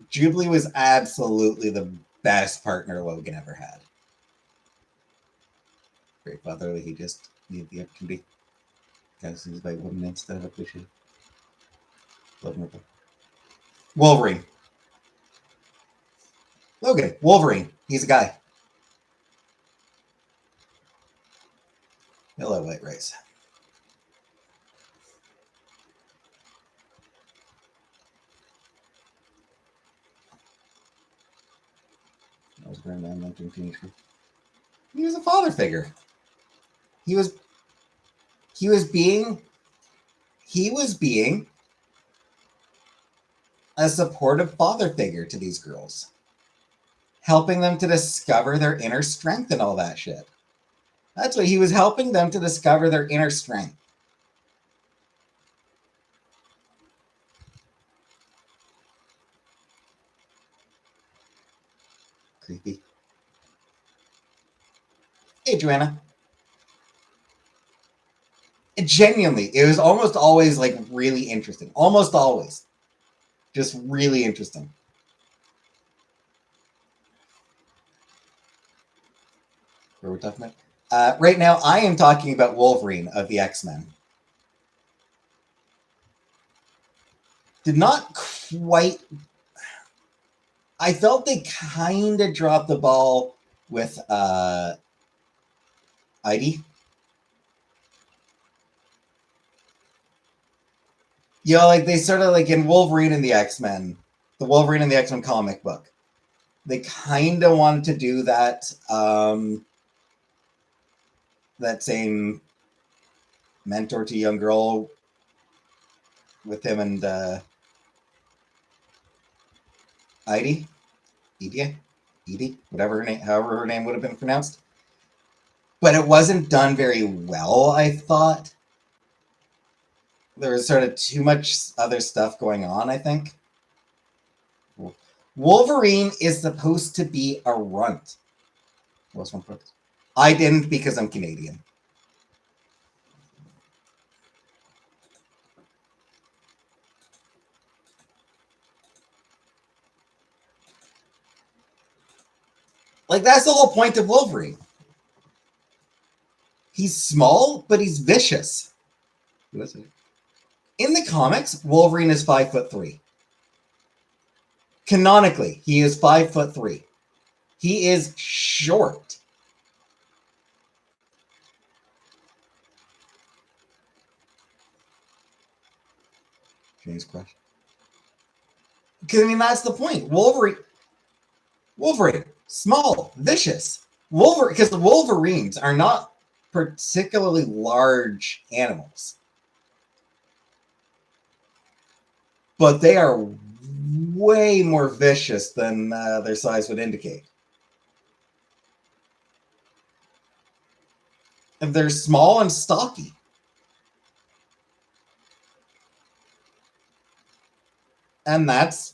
Jubilee was absolutely the best partner Logan ever had. Great father, he just needed the opportunity. Guys, he's by women instead of appreciate. Wolverine. Logan, Wolverine. He's a guy. Hello, white race. I was grandma mentoring teenage group. He was a father figure. He was being a supportive father figure to these girls, helping them to discover their inner strength and all that shit. That's what he was helping them to discover their inner strength. Creepy. Hey, Joanna. Genuinely, it was almost always like really interesting. Almost always. Just really interesting. What are we talking about? Right now, I am talking about Wolverine of the X-Men. Did not quite... I felt they kind of dropped the ball with Heidi. You know, like they sort of like in Wolverine and the X-Men, the Wolverine and the X-Men comic book. They kind of wanted to do that that same mentor to young girl with him and Heidi, Edie, whatever her name, however her name would have been pronounced. But it wasn't done very well, I thought. There was sort of too much other stuff going on, I think. Wolverine is supposed to be a runt. What's one purpose? I didn't because I'm Canadian. Like, that's the whole point of Wolverine. He's small, but he's vicious. In the comics, Wolverine is 5'3". Canonically, he is 5'3". He is short. James Crush. Because I mean, that's the point. Wolverine, small, vicious. Wolverine, because the Wolverines are not particularly large animals, but they are way more vicious than their size would indicate. And they're small and stocky. And that's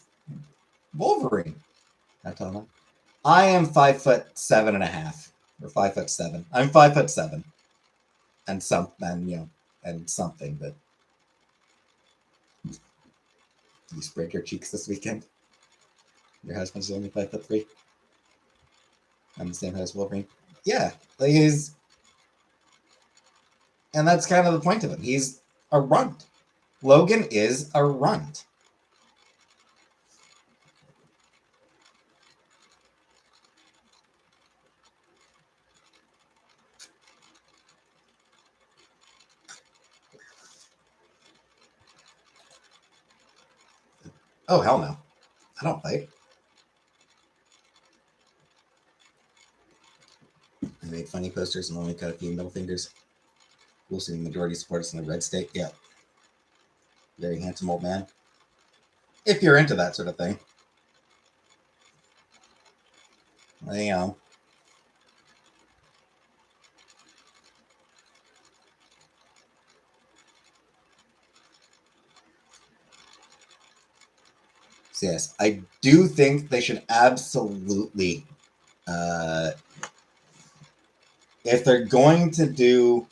Wolverine. I am 5'7.5" or 5'7". I'm 5'7", and something. But you break your cheeks this weekend. Your husband's only 5'3". I'm the same height as Wolverine. Yeah, like he's, and that's kind of the point of it. He's a runt. Logan is a runt. Oh, hell no. I don't fight. I made funny posters and only cut a few middle fingers. We'll see the majority supports in the red state. Yeah. Very handsome old man. If you're into that sort of thing. You know. So this. I do think they should absolutely, if they're going to do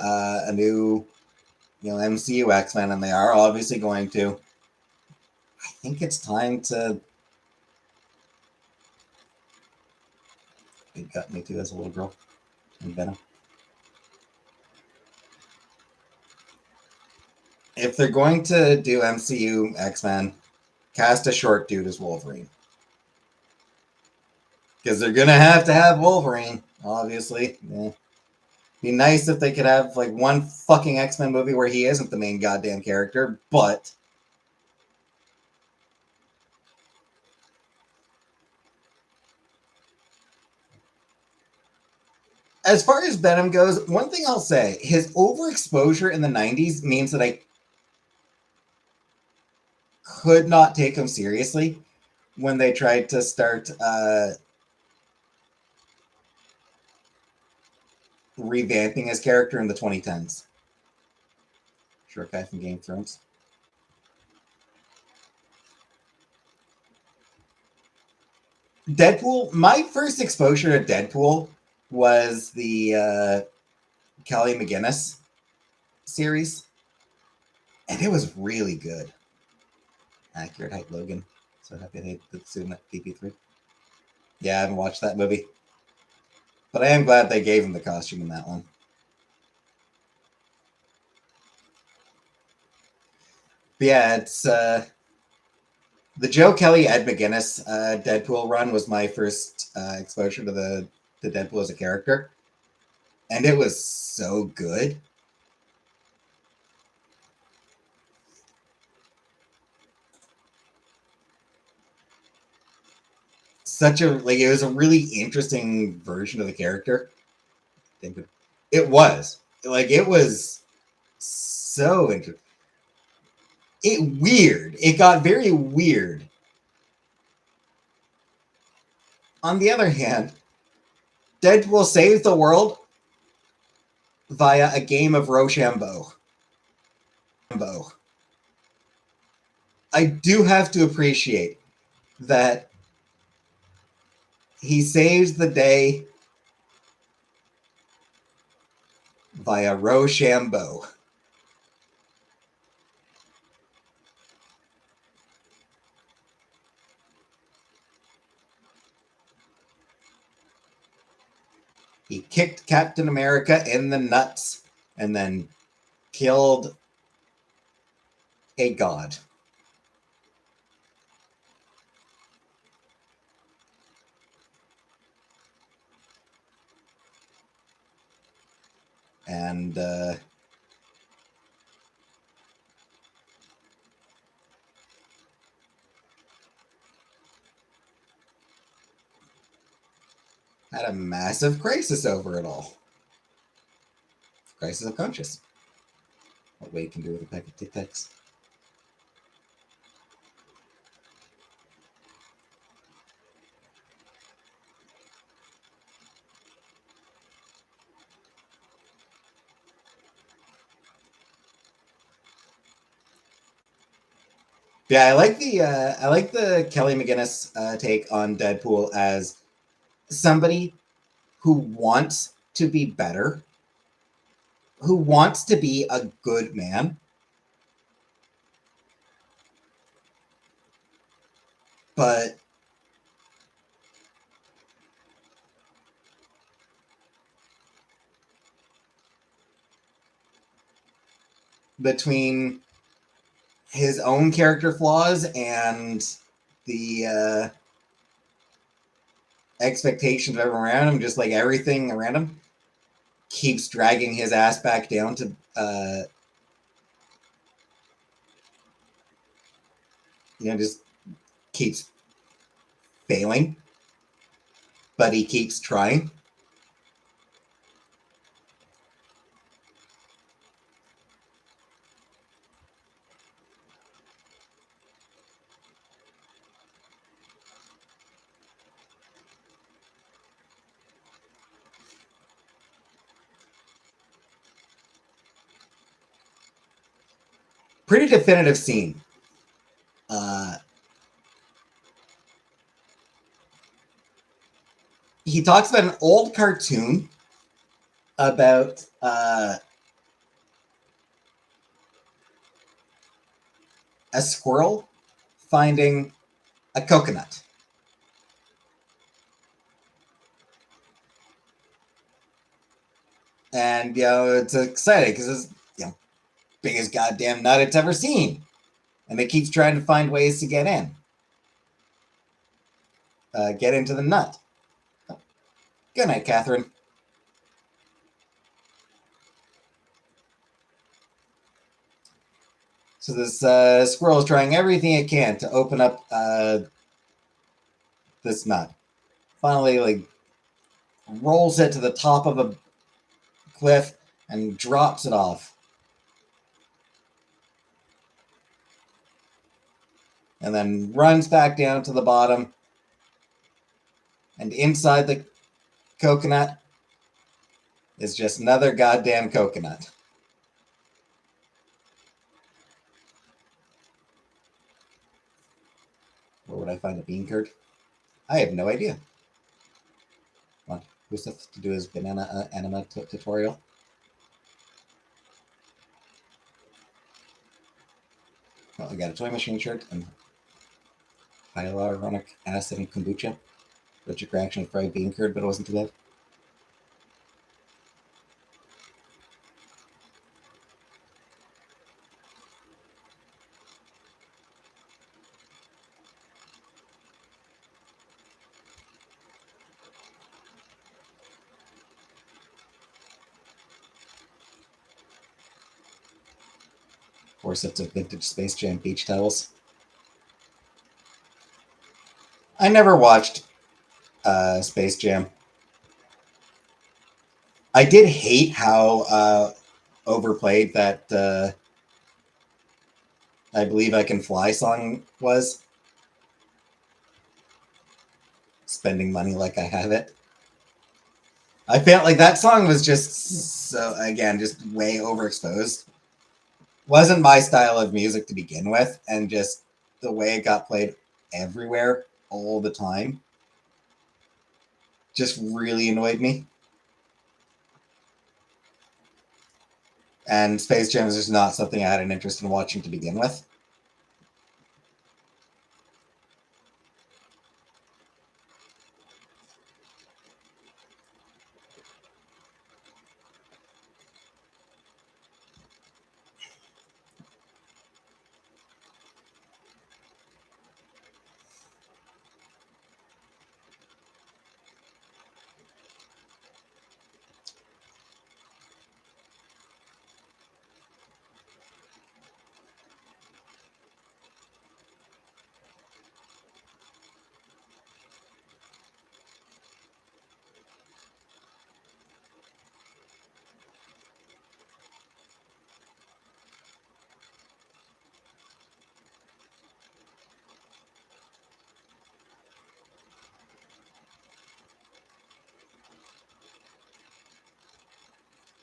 a new, MCU X-Men, and they are obviously going to, I think it's time to. It got me too as a little girl in Venom. If they're going to do MCU X-Men, cast a short dude as Wolverine. Because they're going to have Wolverine, obviously. Yeah. Be nice if they could have like one fucking X-Men movie where he isn't the main goddamn character, but as far as Venom goes, one thing I'll say, his overexposure in the 90s means that I could not take him seriously when they tried to start revamping his character in the 2010s. Short guy from Game of Thrones. Deadpool, my first exposure to Deadpool was the Kelly McGinnis series, and it was really good. Accurate height, Logan. So happy they put soon at PP3. Yeah, I haven't watched that movie, but I am glad they gave him the costume in that one. But yeah, it's the Joe Kelly Ed McGuinness Deadpool run was my first exposure to the Deadpool as a character, and it was so good. It was a really interesting version of the character. It was so interesting. It got very weird. On the other hand, Deadpool saves the world via a game of Rochambeau. I do have to appreciate that he saves the day via Rochambeau. He kicked Captain America in the nuts and then killed a god. And had a massive crisis over it all. Crisis of conscience. What Wade can do with a pack of Tic Tacs. Yeah, I like the Kelly McGinnis take on Deadpool as somebody who wants to be better, who wants to be a good man, but between his own character flaws and the expectations of everyone around him, just like everything around him, keeps dragging his ass back down to just keeps failing, but he keeps trying. Pretty definitive scene. He talks about an old cartoon about a squirrel finding a coconut. And, it's exciting because it's, biggest goddamn nut it's ever seen. And it keeps trying to find ways to get in. Get into the nut. Good night, Catherine. So this squirrel is trying everything it can to open up this nut. Finally, rolls it to the top of a cliff and drops it off. And then runs back down to the bottom. And inside the coconut is just another goddamn coconut. Where would I find a bean curd? I have no idea. What? Who's to do his banana anima tutorial? Well, I got a toy machine shirt and hyaluronic acid and kombucha. Richard reaction fried bean curd, but it wasn't too bad. Four sets of vintage Space Jam beach towels. I never watched Space Jam. I did hate how overplayed that I Believe I Can Fly song was. Spending money like I have it. I felt like that song was just so, again, just way overexposed. Wasn't my style of music to begin with, and just the way it got played everywhere all the time just really annoyed me. And Space Jam is just not something I had an interest in watching to begin with.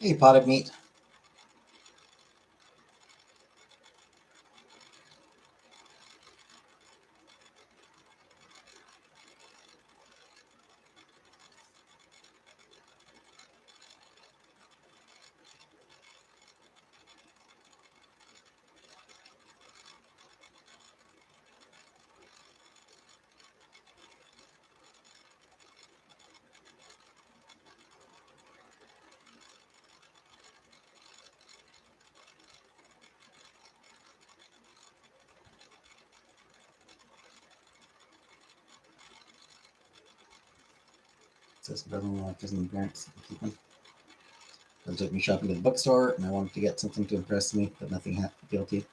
Hey, potted meat. Says brother-in-law doesn't parents keep them. They took me shopping to the bookstore, and I wanted to get something to impress me, but nothing guilty.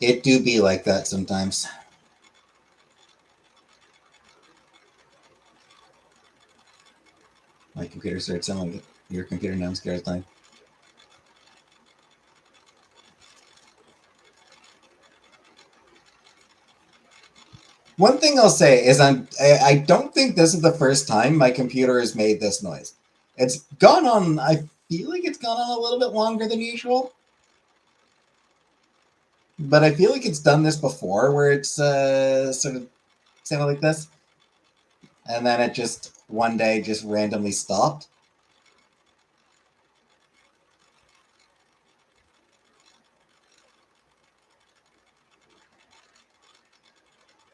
It do be like that sometimes. My computer started sounding like your computer now. I'm scared of time. One thing I'll say is I don't think this is the first time my computer has made this noise. It's gone on, I feel like it's gone on a little bit longer than usual. But I feel like it's done this before where it's sort of sounded like this. And then it just one day just randomly stopped.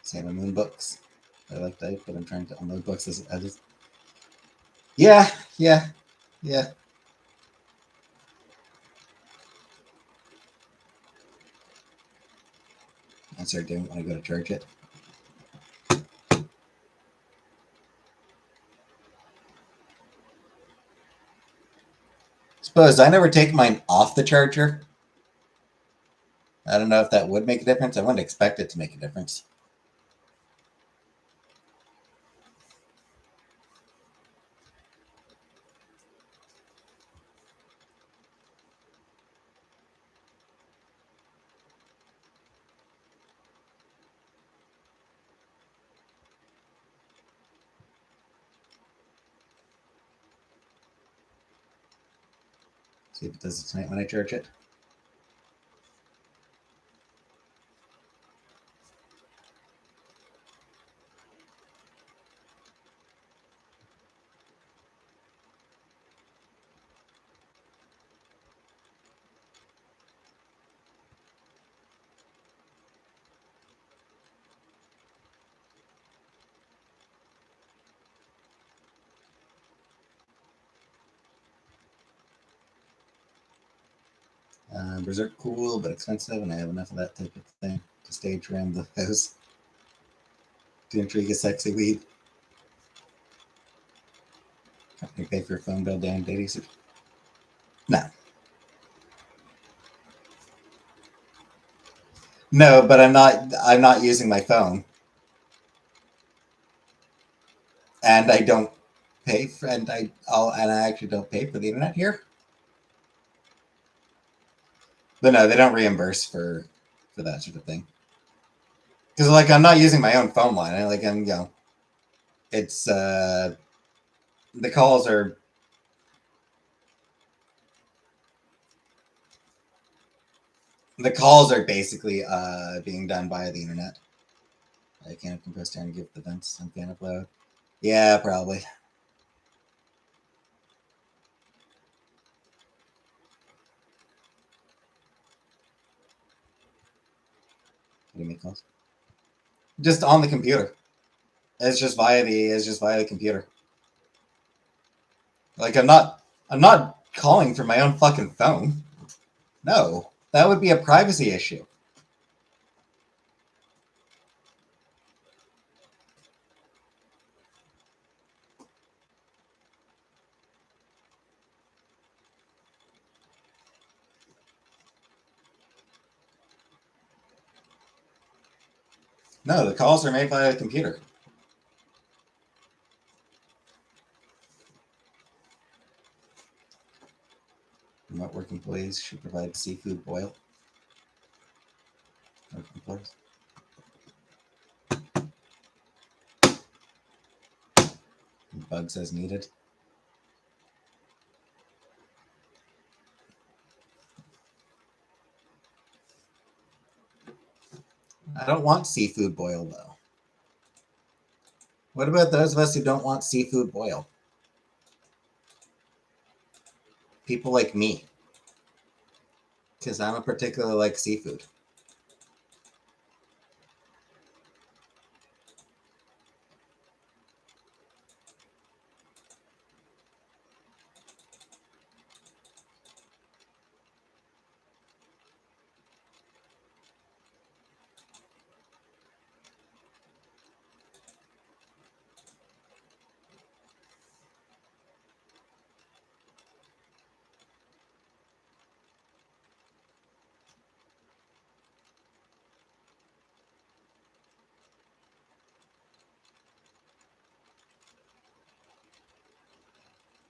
Sailor Moon books. I like that, but I'm trying to unload books as yeah. I start doing it when I go to charge it. Suppose I never take mine off the charger. I don't know if that would make a difference. I wouldn't expect it to make a difference. See if it does it tonight when I charge it. Berserk cool, but expensive, and I have enough of that type of thing to stage around the house to intrigue a sexy weed. Company pay for a phone bill down daily. No. No, but I'm not using my phone. And I don't pay for and I actually don't pay for the internet here. But no, they don't reimburse for that sort of thing. Because like I'm not using my own phone line. I'm it's the calls are basically being done via the internet. I can't compress down and give the vents some fan upload. Yeah, probably. How do you make calls? Just on the computer. It's just via the computer. Like I'm not calling from my own fucking phone. No, that would be a privacy issue. No, the calls are made by the computer. Remote work employees should provide seafood boil. Work employees. Bugs as needed. I don't want seafood boil though. What about those of us who don't want seafood boil? People like me. Because I don't particularly like seafood.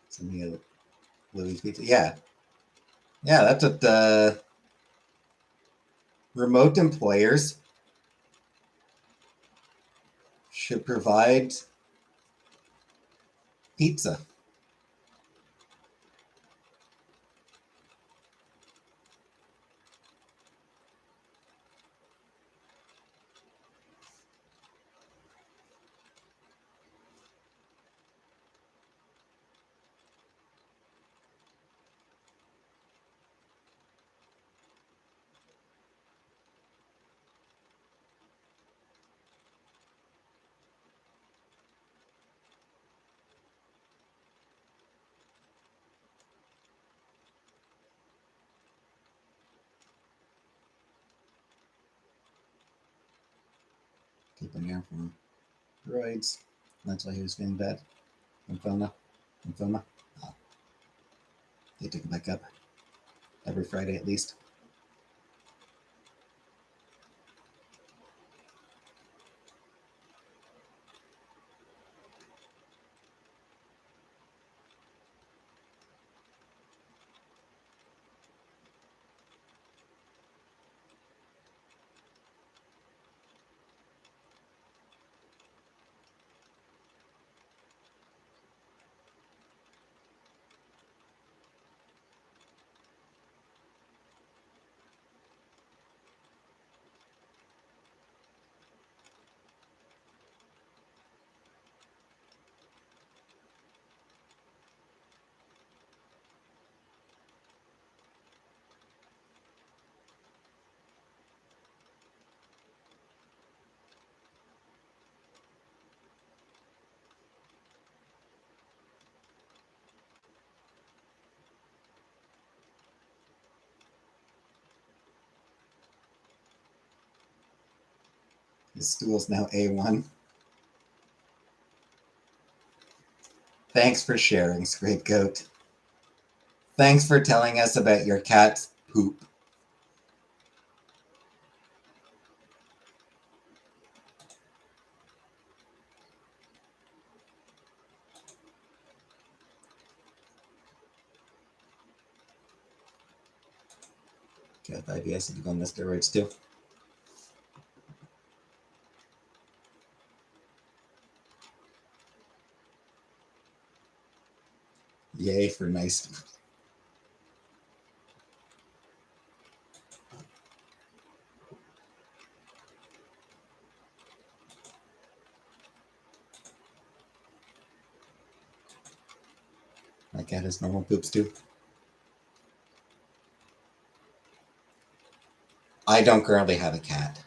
Something of Louis Pizza. Yeah. Yeah, that's what remote employers should provide pizza. keeping him from roids. That's why he was feeling bad. Lymphoma. Lymphoma. Oh. They took him back up every Friday at least. His stool's now A1. Thanks for sharing, Scapegoat. Thanks for telling us about your cat's poop. Cat IBS is on the steroids too. Yay for nice. My cat has normal poops too. I don't currently have a cat.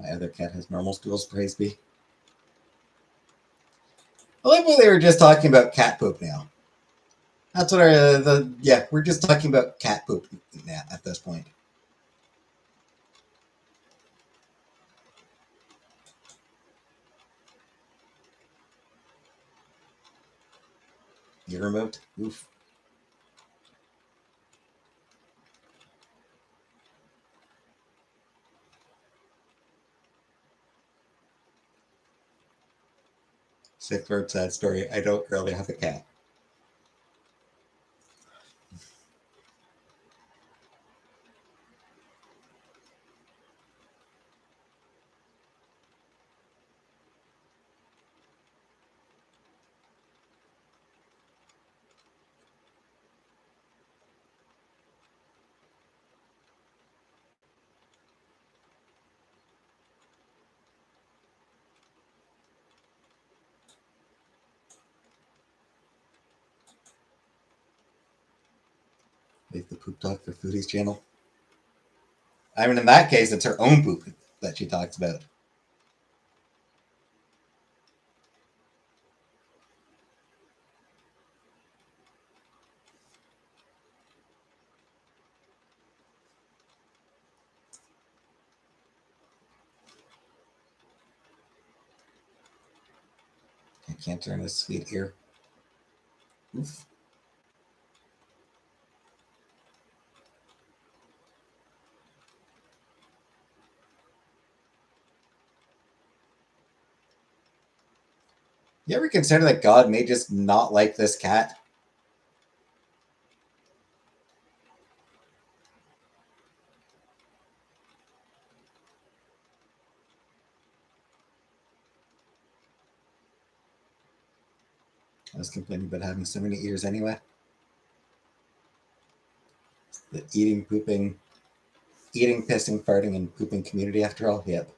My other cat has normal stools, praise be. I like when they were just talking about cat poop now. That's what we're just talking about cat poop now at this point. You removed? Oof. Sick word, sad story. I don't really have a cat. Make the poop talk for Foodie's channel. I mean, in that case, it's her own poop that she talks about. I can't turn this sweet ear. Oof. You ever consider that God may just not like this cat? I was complaining about having so many ears anyway. The eating, pooping, pissing, farting, and pooping community after all. Yep.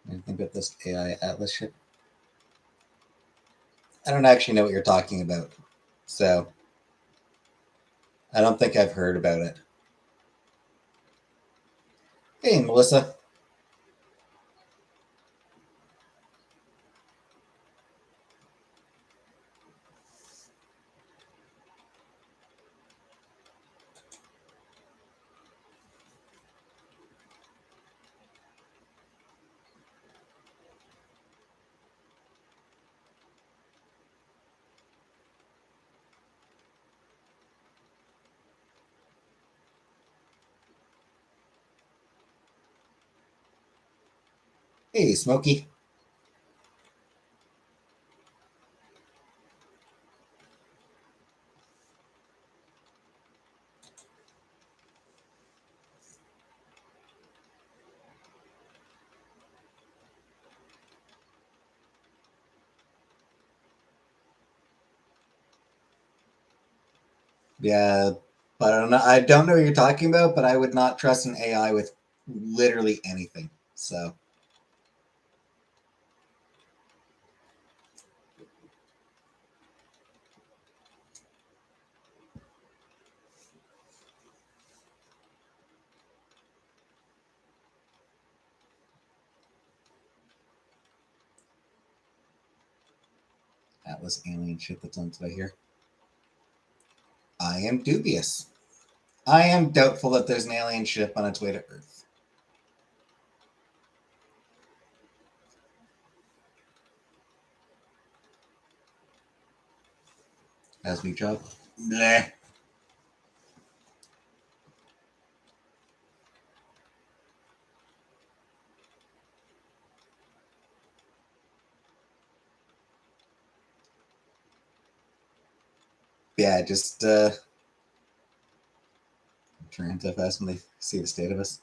Anything about this AI Atlas ship? I don't actually know what you're talking about, so I don't think I've heard about it. Hey, Melissa. Hey, Smokey. Yeah, but I don't know what you're talking about, but I would not trust an AI with literally anything. So, Atlas alien shit that's on its way here. I am dubious. I am doubtful that there's an alien ship on its way to Earth. As we job. Bleh. Yeah, just trying to fast when they see the state of us.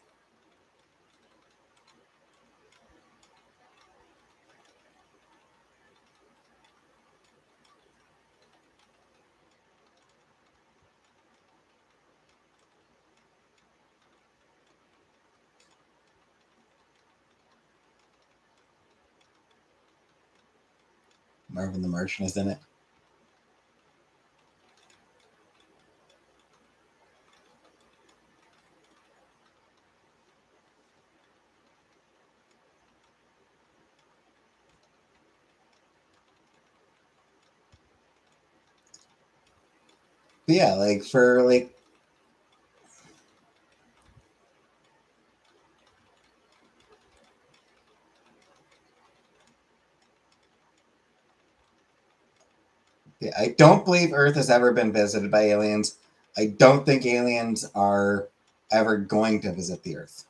Marvin the Martian is in it. But yeah, like for like yeah, I don't believe Earth has ever been visited by aliens. I don't think aliens are ever going to visit the Earth.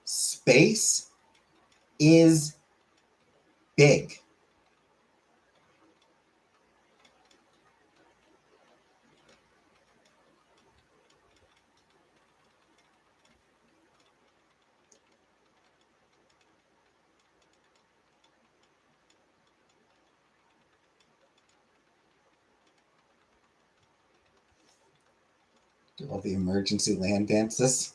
Space is big. Do all the emergency land dances.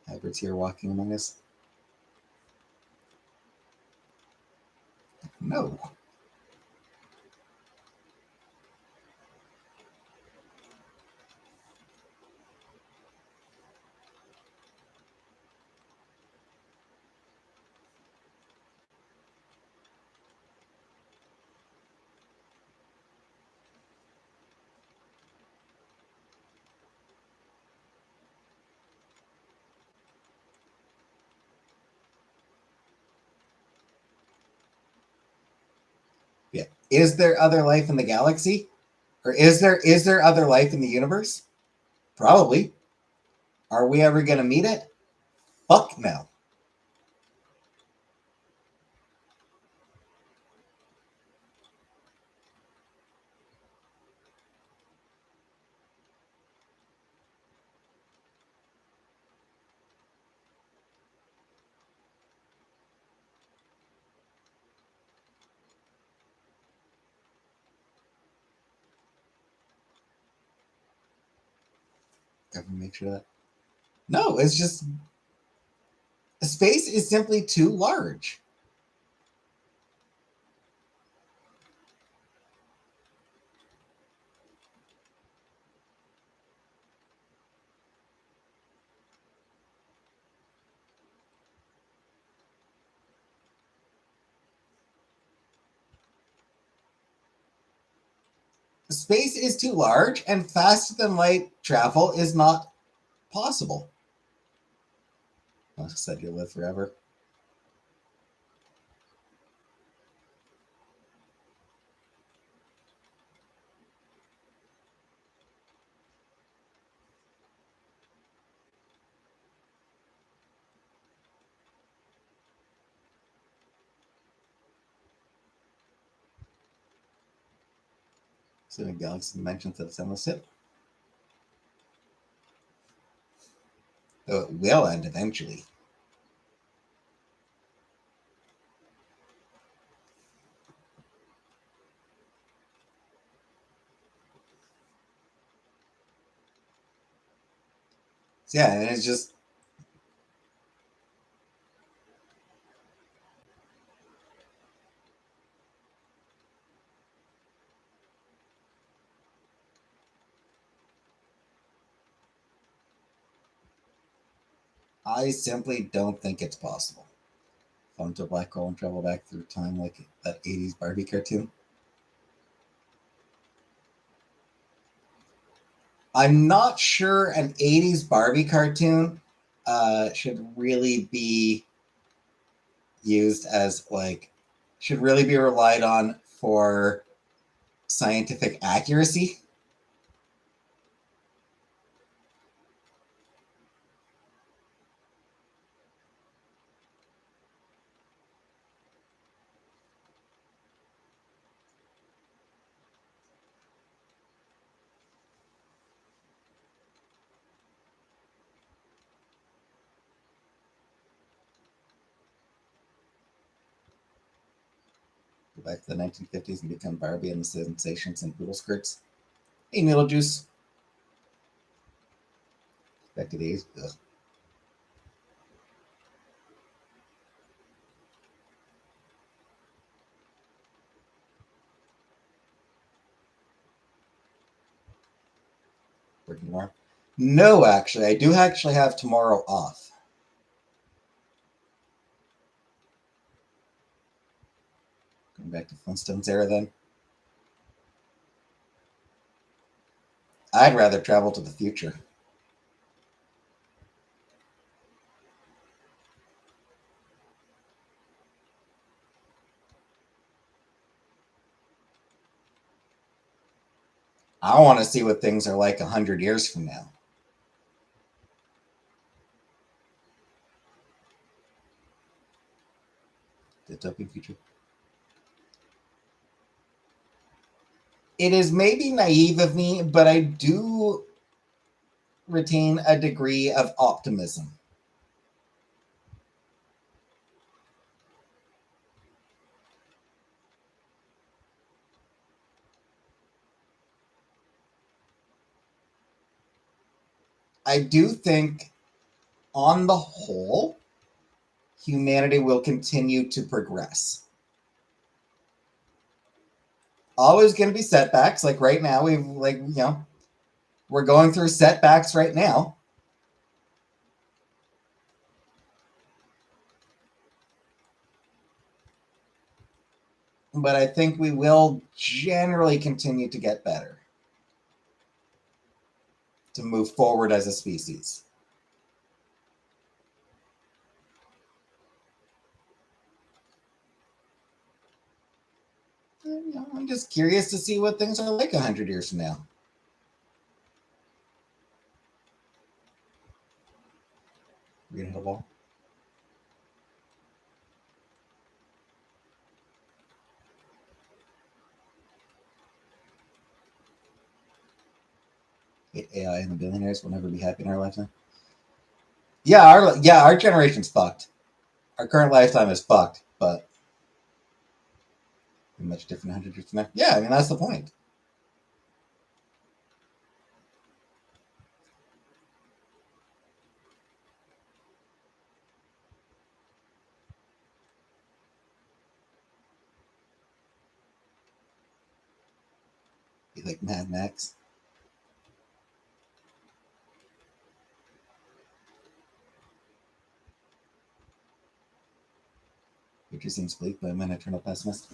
Hybrids here walking among us. No. Yeah. Is there other life in the galaxy? Or is there other life in the universe? Probably. Are we ever gonna meet it? Fuck no. Everyone make sure that. No, it's just space is simply too large. Space is too large, and faster than light travel is not possible. I said you'll live forever. So the galaxy dimensions that it's endless it. Though it will end eventually. So yeah, and it's just I simply don't think it's possible. Fall into a black hole and travel back through time like that 80s Barbie cartoon. I'm not sure an 80s Barbie cartoon should really be used as should really be relied on for scientific accuracy. Go back to the 1950s and become Barbie and the sensations and poodle skirts. Hey, noodle juice. Back to these. Ugh. Working more. No, actually, I do actually have tomorrow off. Going back to Flintstones era then. I'd rather travel to the future. I want to see what things are like 100 years from now. Dystopian future. It is maybe naive of me, but I do retain a degree of optimism. I do think, on the whole, humanity will continue to progress. Always going to be setbacks. Like right now, we're going through setbacks right now. But I think we will generally continue to get better, to move forward as a species. I'm just curious to see what things are like 100 years from now. We're gonna hit a ball. AI and the billionaires will never be happy in our lifetime. Our generation's fucked. Our current lifetime is fucked, but much different 100 years from now. Yeah, I mean that's the point. Be like Mad Max. Future seems bleak, but I'm an eternal pessimist.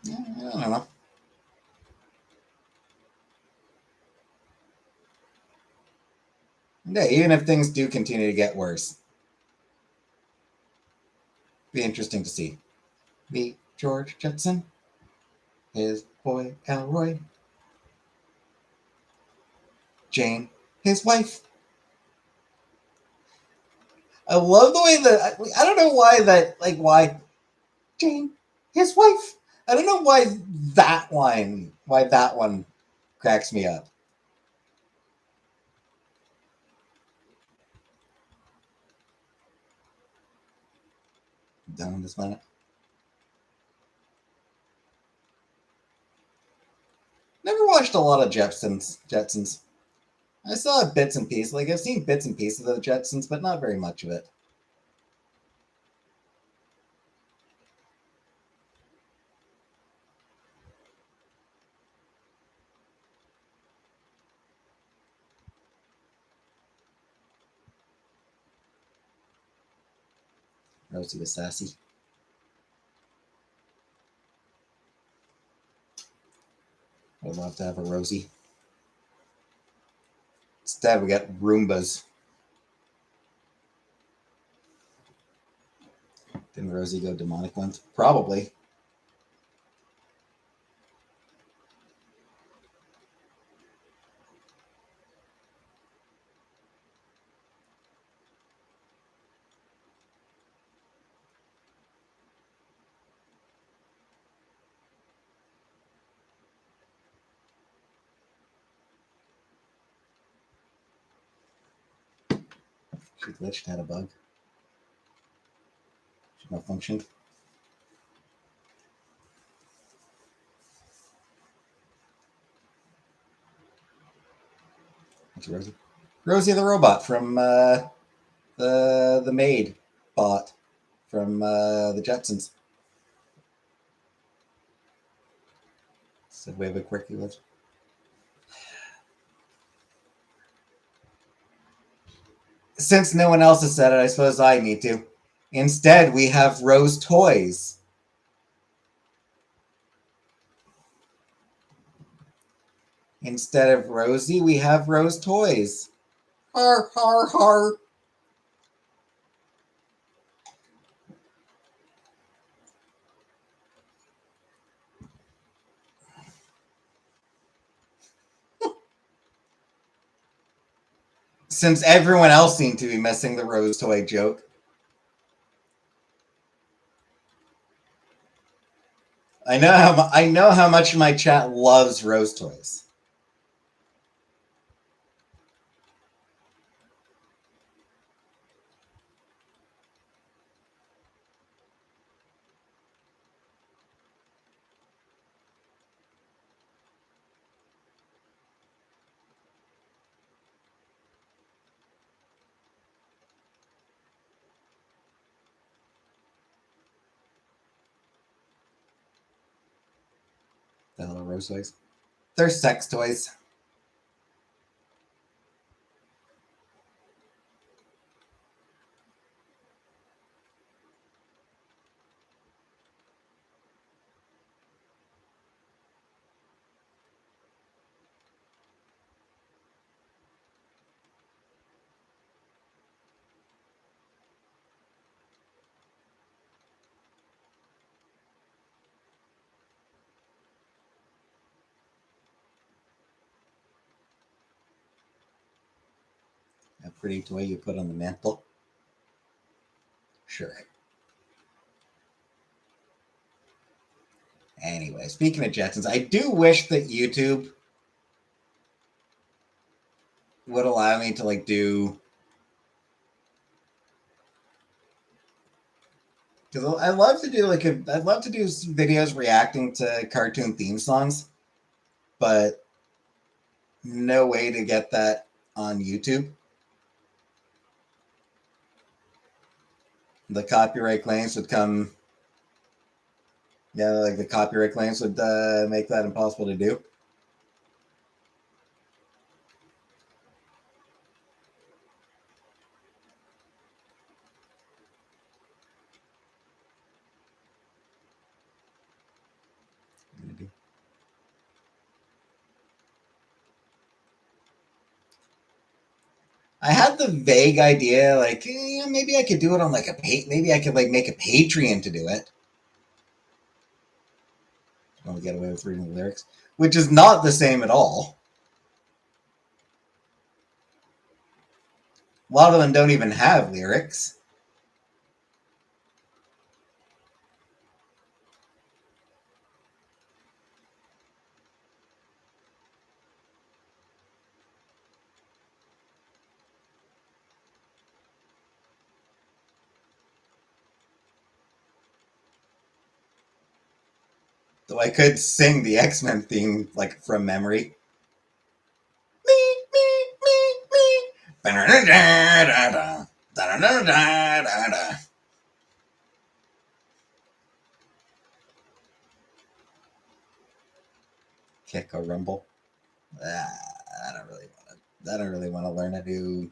Yeah, I don't know. Yeah, even if things do continue to get worse, be interesting to see. Meet George Jetson, his boy Elroy, Jane, his wife. I love the way that I don't know why that like why Jane, his wife. I don't know why that one cracks me up. Done on this planet. Never watched a lot of Jetsons. I saw bits and pieces. Like I've seen bits and pieces of the Jetsons, but not very much of it. Rosie was sassy. I'd love to have a Rosie. Instead, we got Roombas. Didn't Rosie go demonic once? Probably. She glitched, had a bug. She malfunctioned. That's Rosie. Rosie the robot from the maid bot from the Jetsons. Said we have a quirky list. Since no one else has said it, I suppose I need to. Instead, we have Rose Toys. Instead of Rosie, we have Rose Toys. Har, har, har. Since everyone else seemed to be missing the Rose Toy joke. I know how much my chat loves Rose Toys. The hell are Rose Toys? They're sex toys. A pretty toy you put on the mantle. Sure. Anyway, speaking of Jetsons, I do wish that YouTube would allow me to like do, because I love to do I'd love to do videos reacting to cartoon theme songs, but no way to get that on YouTube. The copyright claims would come. Yeah, like the copyright claims would make that impossible to do. I had the vague idea, like maybe I could do it on like maybe I could like make a Patreon to do it. I want to get away with reading the lyrics, which is not the same at all. A lot of them don't even have lyrics. Though I could sing the X-Men theme like from memory. Me, me, me, me. Da-da-da-da-da. Da-da-da-da-da-da. Kick or rumble. I don't really want to. I don't really want to learn a new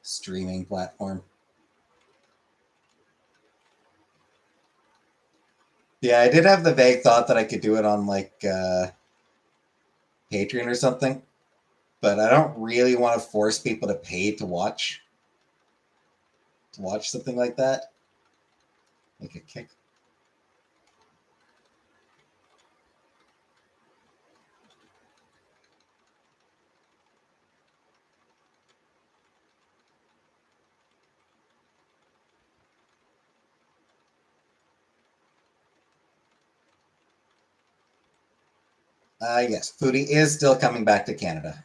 streaming platform. Yeah, I did have the vague thought that I could do it on like Patreon or something, but I don't really want to force people to pay to watch something like that. Like a kick. Yes, Foodie is still coming back to Canada.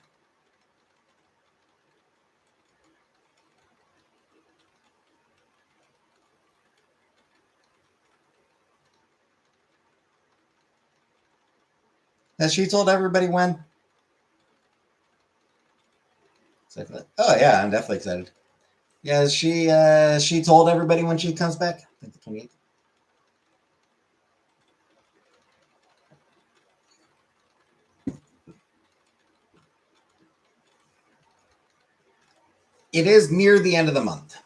Has she told everybody when? Oh yeah, I'm definitely excited. Yeah, she told everybody when she comes back. I think the 28th. It is near the end of the month.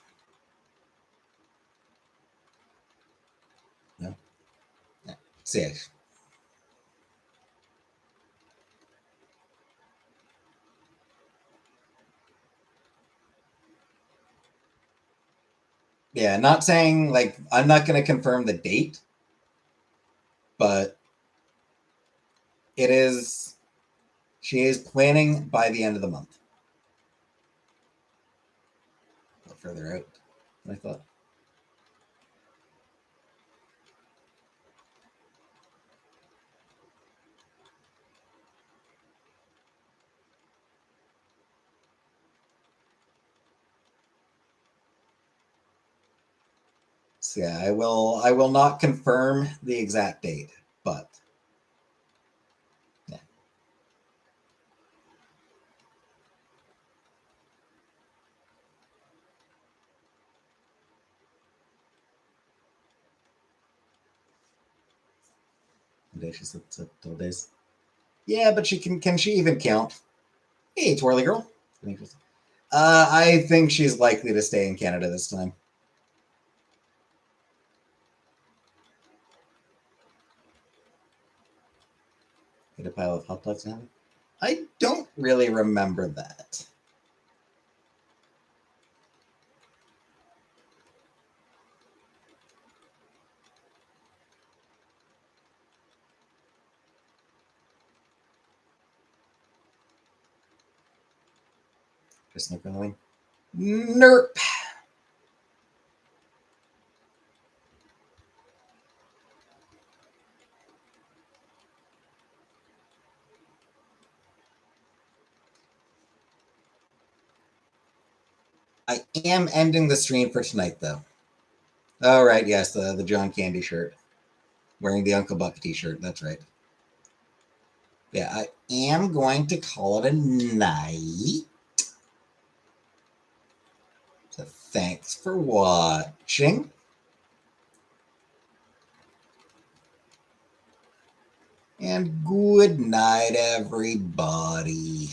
No. Yeah. See. Yeah, not saying like I'm not going to confirm the date, but it is. She is planning by the end of the month. A little further out than I thought. So yeah, I will. I will not confirm the exact date, but yeah. Audacious till days. Yeah, but she can. Can she even count? Hey, twirly girl. I think she's likely to stay in Canada this time. Get a pile of hot dogs now. I don't really remember that. Just no going. Nerp. I am ending the stream for tonight, though. Oh, right. Yes, the John Candy shirt. Wearing the Uncle Buck t shirt. That's right. Yeah, I am going to call it a night. So thanks for watching. And good night, everybody.